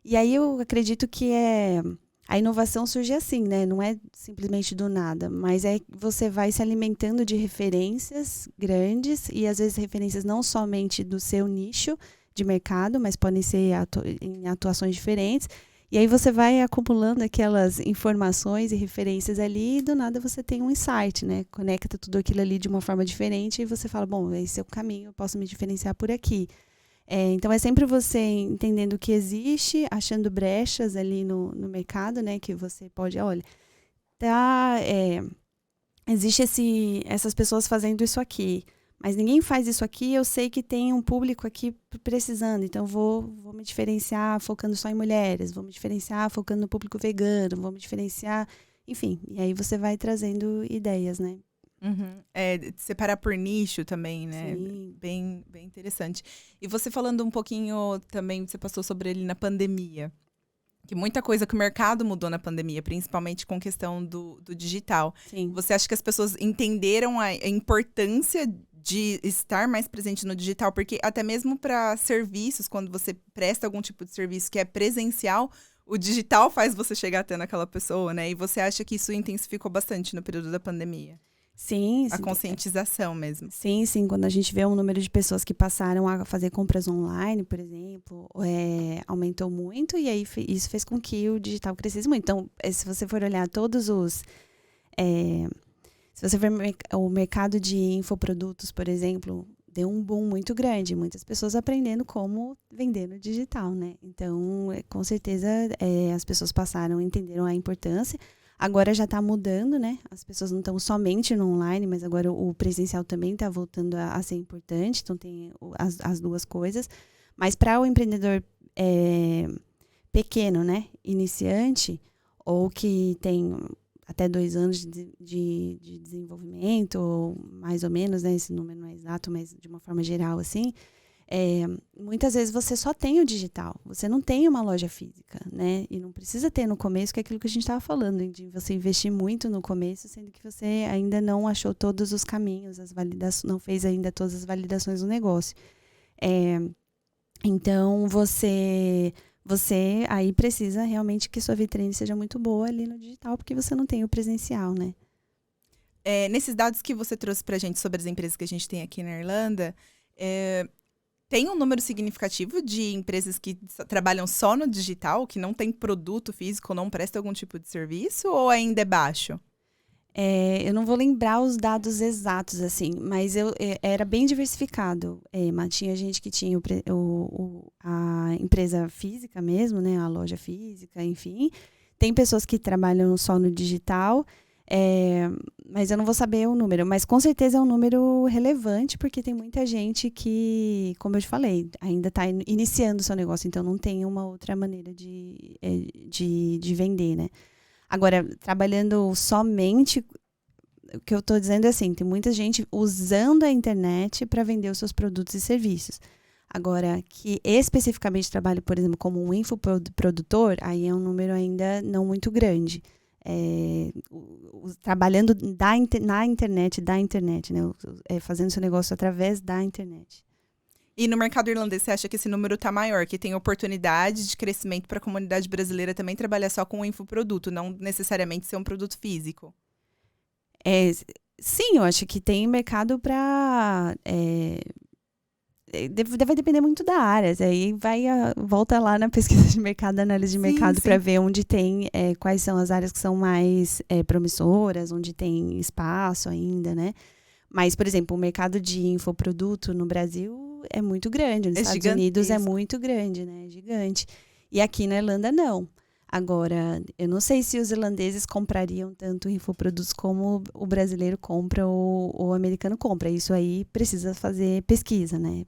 E aí eu acredito que a inovação surge assim, né? Não é simplesmente do nada, mas você vai se alimentando de referências grandes e às vezes referências não somente do seu nicho de mercado, mas podem ser em atuações diferentes. E aí você vai acumulando aquelas informações e referências ali e do nada você tem um insight, né? Conecta tudo aquilo ali de uma forma diferente e você fala, bom, esse é o caminho, eu posso me diferenciar por aqui. Então, é sempre você entendendo o que existe, achando brechas ali no mercado, né? Que você pode, olha, existe essas pessoas fazendo isso aqui, mas ninguém faz isso aqui, eu sei que tem um público aqui precisando, então vou me diferenciar focando só em mulheres, vou me diferenciar focando no público vegano, vou me diferenciar, enfim, e aí você vai trazendo ideias, né? Uhum. Separar por nicho também, né? Sim. Bem, bem interessante. E você falando um pouquinho também, você passou sobre ele na pandemia. Que muita coisa que o mercado mudou na pandemia, principalmente com questão do digital. Sim. Você acha que as pessoas entenderam a importância de estar mais presente no digital? Porque até mesmo para serviços, quando você presta algum tipo de serviço que é presencial, o digital faz você chegar até naquela pessoa, né? E você acha que isso intensificou bastante no período da pandemia? Sim. A conscientização mesmo. Sim. Quando a gente vê um número de pessoas que passaram a fazer compras online, por exemplo, aumentou muito e aí isso fez com que o digital crescesse muito. Então, se você for olhar todos os... se você ver o mercado de infoprodutos, por exemplo, deu um boom muito grande. Muitas pessoas aprendendo como vender no digital, né? Então, com certeza, as pessoas entenderam a importância. Agora já está mudando, né? As pessoas não estão somente no online, mas agora o presencial também está voltando a ser importante. Então, tem as duas coisas. Mas para o empreendedor pequeno, né? Iniciante, ou que tem até 2 anos de desenvolvimento, ou mais ou menos, né? Esse número não é exato, mas de uma forma geral, assim. Muitas vezes você só tem o digital, você não tem uma loja física, né? E não precisa ter no começo, que é aquilo que a gente estava falando, de você investir muito no começo, sendo que você ainda não achou todos os caminhos, não fez ainda todas as validações do negócio. Então, você aí precisa realmente que sua vitrine seja muito boa ali no digital, porque você não tem o presencial, né? Nesses dados que você trouxe pra gente sobre as empresas que a gente tem aqui na Irlanda, tem um número significativo de empresas que trabalham só no digital, que não tem produto físico, não prestam algum tipo de serviço, ou ainda é baixo? Eu não vou lembrar os dados exatos, assim, mas era bem diversificado. Tinha gente que tinha a empresa física mesmo, né? A loja física, enfim. Tem pessoas que trabalham só no digital, mas eu não vou saber o número. Mas com certeza é um número relevante, porque tem muita gente que, como eu te falei, ainda está iniciando o seu negócio, então não tem uma outra maneira de vender, né? Agora, trabalhando somente, o que eu estou dizendo é assim, tem muita gente usando a internet para vender os seus produtos e serviços. Agora, que especificamente trabalha, por exemplo, como um infoprodutor, aí é um número ainda não muito grande. Trabalhando na internet, né? Fazendo seu negócio através da internet. E no mercado irlandês, você acha que esse número está maior, que tem oportunidade de crescimento para a comunidade brasileira também trabalhar só com o infoproduto, não necessariamente ser um produto físico? Sim, eu acho que tem mercado para... Vai depender muito da área. Aí volta lá na pesquisa de mercado, análise de mercado, para ver onde tem, quais são as áreas que são mais promissoras, onde tem espaço ainda, né? Mas, por exemplo, o mercado de infoproduto no Brasil é muito grande. Nos Estados Unidos é muito grande, né? É gigante. E aqui na Irlanda, não. Agora, eu não sei se os irlandeses comprariam tanto infoprodutos como o brasileiro compra ou o americano compra. Isso aí precisa fazer pesquisa, né?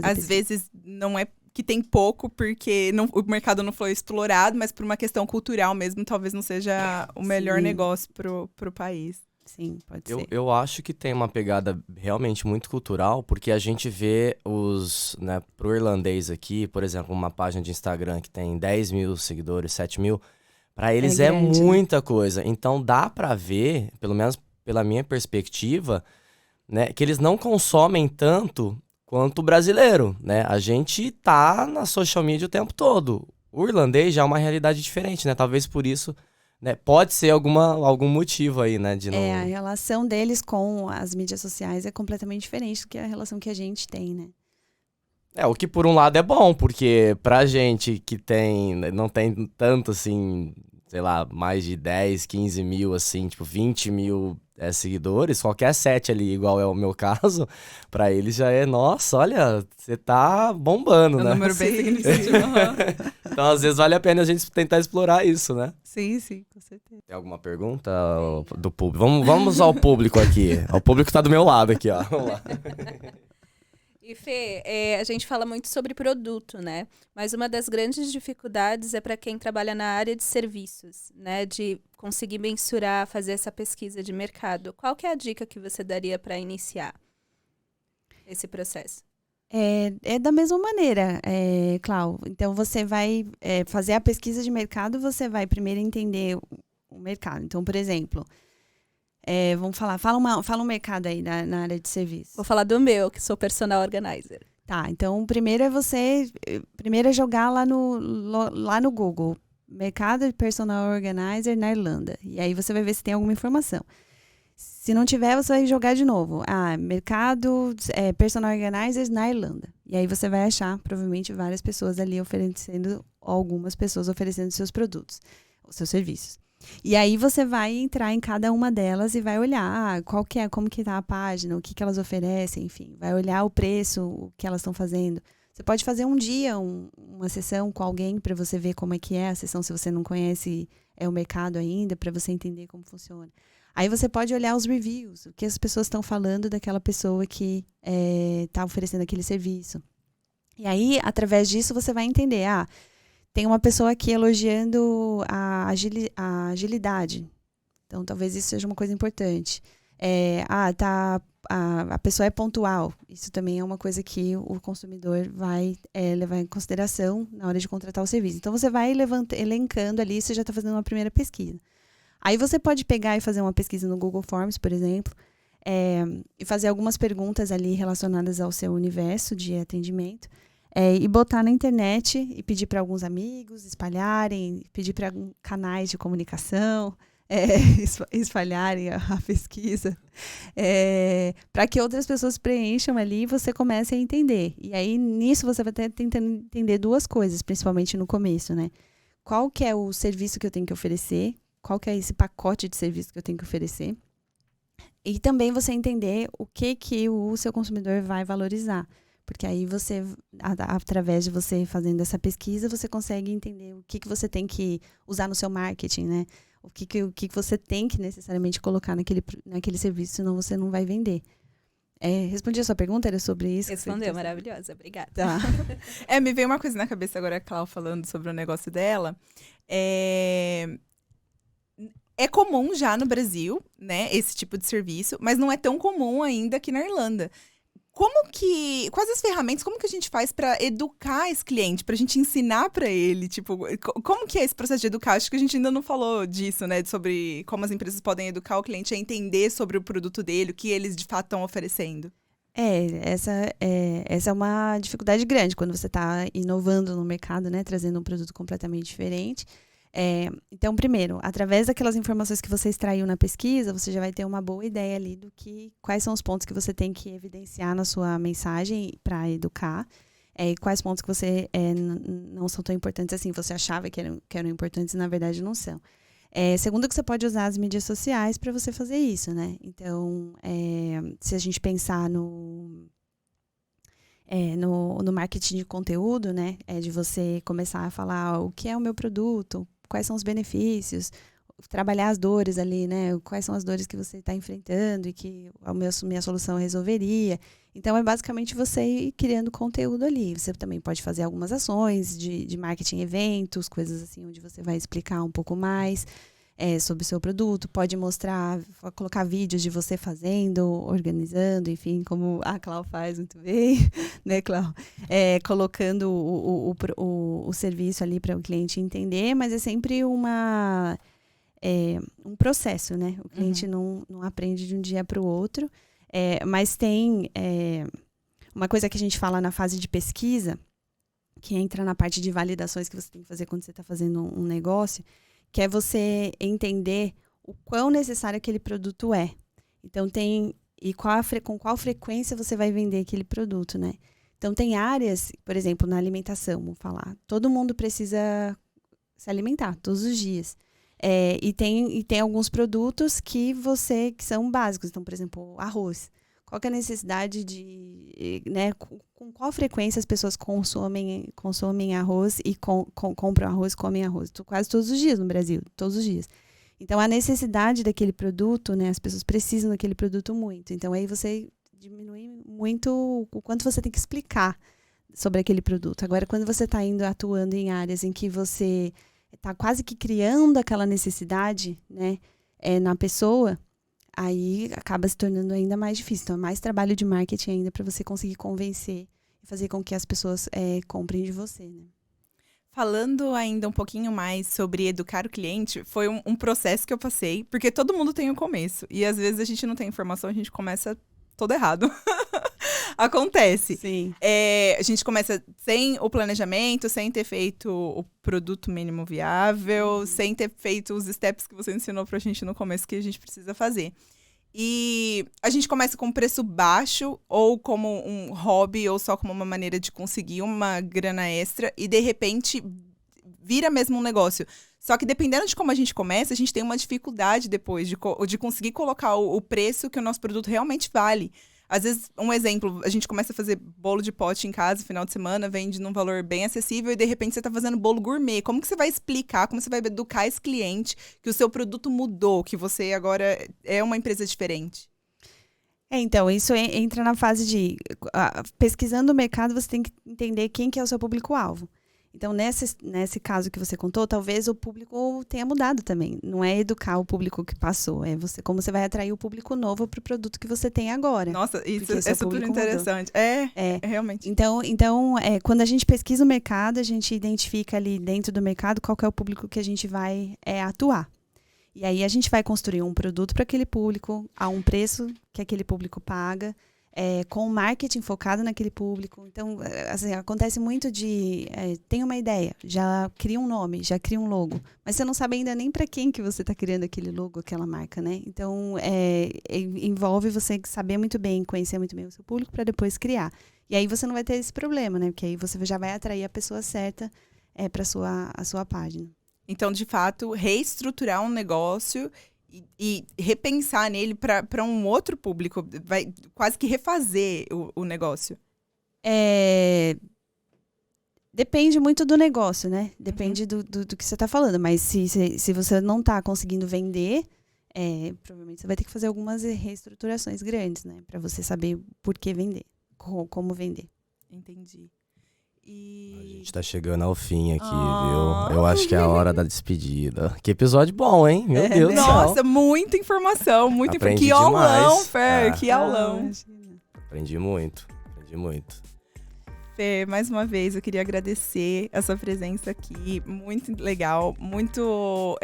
Às vezes não é que tem pouco porque o mercado não foi explorado, mas por uma questão cultural mesmo, talvez não seja o melhor negócio pro país. Sim, pode ser. Eu acho que tem uma pegada realmente muito cultural, porque a gente vê pro irlandês aqui, por exemplo, uma página de Instagram que tem 10 mil seguidores, 7 mil, para eles é muita coisa. Então dá para ver, pelo menos pela minha perspectiva, né, que eles não consomem tanto quanto o brasileiro, né? A gente tá na social media o tempo todo. O irlandês já é uma realidade diferente, né? Talvez por isso... Né? Pode ser algum motivo aí, né? De não... A relação deles com as mídias sociais é completamente diferente do que a relação que a gente tem, né? O que por um lado é bom, porque pra gente que não tem tanto assim, sei lá, mais de 10, 15 mil, assim, tipo 20 mil seguidores, qualquer 7 ali, igual é o meu caso, pra eles já é, nossa, olha, você tá bombando, né? É um número bem significativo. Então, às vezes, vale a pena a gente tentar explorar isso, né? Sim, com certeza. Tem alguma pergunta do público? Vamos ao público aqui. O público tá do meu lado aqui, ó. Vamos lá. E Fê, a gente fala muito sobre produto, né? Mas uma das grandes dificuldades é para quem trabalha na área de serviços, né? De conseguir mensurar, fazer essa pesquisa de mercado. Qual que é a dica que você daria para iniciar esse processo? É da mesma maneira, Clau. Então, você vai fazer a pesquisa de mercado, você vai primeiro entender o mercado. Então, por exemplo... vamos fala um mercado aí na área de serviço. Vou falar do meu, que sou personal organizer. Tá, então primeiro é jogar lá no Google, mercado de personal organizer na Irlanda. E aí você vai ver se tem alguma informação. Se não tiver, você vai jogar de novo. Mercado personal organizers na Irlanda. E aí você vai achar, provavelmente, várias pessoas ali algumas pessoas oferecendo seus produtos, os seus serviços. E aí você vai entrar em cada uma delas e vai olhar como que tá a página, o que elas oferecem, enfim. Vai olhar o preço, o que elas estão fazendo. Você pode fazer um dia uma sessão com alguém para você ver como é que é a sessão, se você não conhece o mercado ainda, para você entender como funciona. Aí você pode olhar os reviews, o que as pessoas estão falando daquela pessoa que está oferecendo aquele serviço. E aí, através disso, você vai entender, tem uma pessoa aqui elogiando a agilidade. Então, talvez isso seja uma coisa importante. A pessoa é pontual. Isso também é uma coisa que o consumidor vai levar em consideração na hora de contratar o serviço. Então, você vai elencando ali, você já está fazendo uma primeira pesquisa. Aí você pode pegar e fazer uma pesquisa no Google Forms, por exemplo, e fazer algumas perguntas ali relacionadas ao seu universo de atendimento, e botar na internet e pedir para alguns amigos espalharem, pedir para canais de comunicação espalharem a pesquisa, para que outras pessoas preencham ali e você comece a entender. E aí, nisso, você vai tentando entender duas coisas, principalmente no começo, né? Qual que é o serviço que eu tenho que oferecer? Qual que é esse pacote de serviço que eu tenho que oferecer? E também você entender o que o seu consumidor vai valorizar. Porque aí você, através de você fazendo essa pesquisa, você consegue entender o que você tem que usar no seu marketing, né? O que você tem que necessariamente colocar naquele serviço, senão você não vai vender. Respondi a sua pergunta, era sobre isso? Respondeu, maravilhosa, obrigada. Tá. Me veio uma coisa na cabeça agora, a Clau falando sobre o negócio dela. É comum já no Brasil, né, esse tipo de serviço, mas não é tão comum ainda aqui na Irlanda. Quais as ferramentas, como que a gente faz para educar esse cliente, pra gente ensinar para ele, tipo, como que é esse processo de educar? Acho que a gente ainda não falou disso, né, sobre como as empresas podem educar o cliente a entender sobre o produto dele, o que eles de fato estão oferecendo. Essa é uma dificuldade grande quando você está inovando no mercado, né, trazendo um produto completamente diferente. Então, primeiro, através daquelas informações que você extraiu na pesquisa, você já vai ter uma boa ideia ali quais são os pontos que você tem que evidenciar na sua mensagem para educar, e quais pontos que você não são tão importantes assim, você achava que eram importantes e na verdade não são. Segundo, que você pode usar as mídias sociais para você fazer isso, né? Então, se a gente pensar no marketing de conteúdo, né? De você começar a falar o que é o meu produto, quais são os benefícios, trabalhar as dores ali, né? Quais são as dores que você está enfrentando e que a minha solução resolveria. Então, é basicamente você ir criando conteúdo ali. Você também pode fazer algumas ações de marketing, eventos, coisas assim, onde você vai explicar um pouco mais sobre o seu produto. Pode colocar vídeos de você fazendo, organizando, enfim, como a Clau faz muito bem, né, Clau? Colocando o serviço ali para o cliente entender, mas é sempre um processo, né? O cliente não aprende de um dia para o outro, mas tem uma coisa que a gente fala na fase de pesquisa, que entra na parte de validações que você tem que fazer quando você está fazendo um negócio, que é você entender o quão necessário aquele produto é. Então, com qual frequência você vai vender aquele produto, né? Então, tem áreas, por exemplo, na alimentação, vamos falar. Todo mundo precisa se alimentar todos os dias. E tem alguns produtos que são básicos. Então, por exemplo, arroz. Qual que é a necessidade né, com qual frequência as pessoas consomem arroz e compram arroz, comem arroz? Quase todos os dias no Brasil, todos os dias. Então, a necessidade daquele produto, né, as pessoas precisam daquele produto muito. Então, aí você diminui muito o quanto você tem que explicar sobre aquele produto. Agora, quando você está atuando em áreas em que você está quase que criando aquela necessidade, né, na pessoa, aí acaba se tornando ainda mais difícil. Então, é mais trabalho de marketing ainda para você conseguir convencer e fazer com que as pessoas comprem de você, né? Falando ainda um pouquinho mais sobre educar o cliente, foi um processo que eu passei, porque todo mundo tem um começo. E às vezes a gente não tem informação, a gente começa todo errado. Acontece. Sim. A gente começa sem o planejamento, sem ter feito o produto mínimo viável, sem ter feito os steps que você ensinou pra gente no começo que a gente precisa fazer. E a gente começa com um preço baixo, ou como um hobby, ou só como uma maneira de conseguir uma grana extra, e de repente vira mesmo um negócio. Só que dependendo de como a gente começa, a gente tem uma dificuldade depois de conseguir colocar o preço que o nosso produto realmente vale. Às vezes, um exemplo, a gente começa a fazer bolo de pote em casa, final de semana, vende num valor bem acessível e de repente você está fazendo bolo gourmet. Como que você vai explicar, como você vai educar esse cliente que o seu produto mudou, que você agora é uma empresa diferente? Então, isso entra na fase de... pesquisando o mercado, você tem que entender quem que é o seu público-alvo. Então, nesse caso que você contou, talvez o público tenha mudado também. Não é educar o público que passou, é como você vai atrair o público novo para o produto que você tem agora. Nossa, isso é super interessante. É, realmente. Então, quando a gente pesquisa o mercado, a gente identifica ali dentro do mercado qual que é o público que a gente vai atuar. E aí a gente vai construir um produto para aquele público, a um preço que aquele público paga, com o marketing focado naquele público. Então, assim, acontece muito tem uma ideia, já cria um nome, já cria um logo, mas você não sabe ainda nem para quem que você está criando aquele logo, aquela marca, né? Então, envolve você saber muito bem, conhecer muito bem o seu público para depois criar. E aí você não vai ter esse problema, né? Porque aí você já vai atrair a pessoa certa para a sua página. Então, de fato, reestruturar um negócio e repensar nele para um outro público, vai quase que refazer o negócio. Depende muito do negócio, né? Depende do que você está falando. Mas se você não está conseguindo vender, provavelmente você vai ter que fazer algumas reestruturações grandes, né? Para você saber por que vender, como vender. Entendi. A gente tá chegando ao fim aqui, viu? Eu acho que é a hora da despedida. Que episódio bom, hein? Meu Deus do céu. Nossa, muita informação, muita informação. Que aulão, Fer, que aulão. Aprendi muito. Fê, mais uma vez, eu queria agradecer a sua presença aqui. Muito legal, muito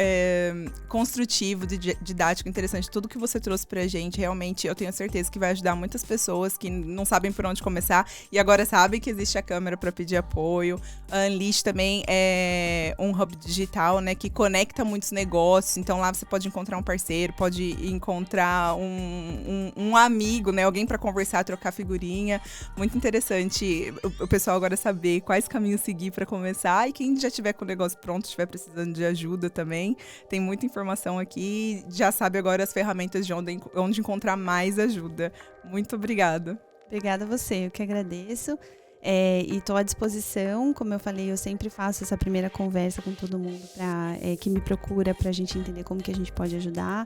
construtivo, didático, interessante. Tudo que você trouxe pra gente, realmente, eu tenho certeza que vai ajudar muitas pessoas que não sabem por onde começar e agora sabem que existe a câmera para pedir apoio. A Unleash também é um hub digital, né, que conecta muitos negócios. Então, lá você pode encontrar um parceiro, pode encontrar um amigo, né, alguém para conversar, trocar figurinha. Muito interessante o pessoal agora saber quais caminhos seguir para começar, e quem já tiver com o negócio pronto, estiver precisando de ajuda também, tem muita informação aqui, já sabe agora as ferramentas de onde encontrar mais ajuda. Muito obrigada. Obrigada a você, eu que agradeço. E estou à disposição, como eu falei, eu sempre faço essa primeira conversa com todo mundo que me procura para a gente entender como que a gente pode ajudar.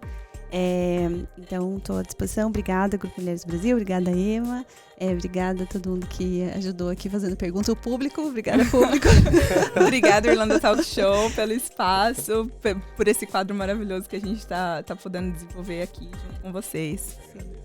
Então, estou à disposição. Obrigada, Grupo Mulheres Brasil, obrigada, Ema. Obrigada a todo mundo que ajudou aqui fazendo perguntas. O público, obrigada, público. Obrigada, Irlanda Talk Show, pelo espaço, por esse quadro maravilhoso que a gente está podendo desenvolver aqui junto com vocês. Sim.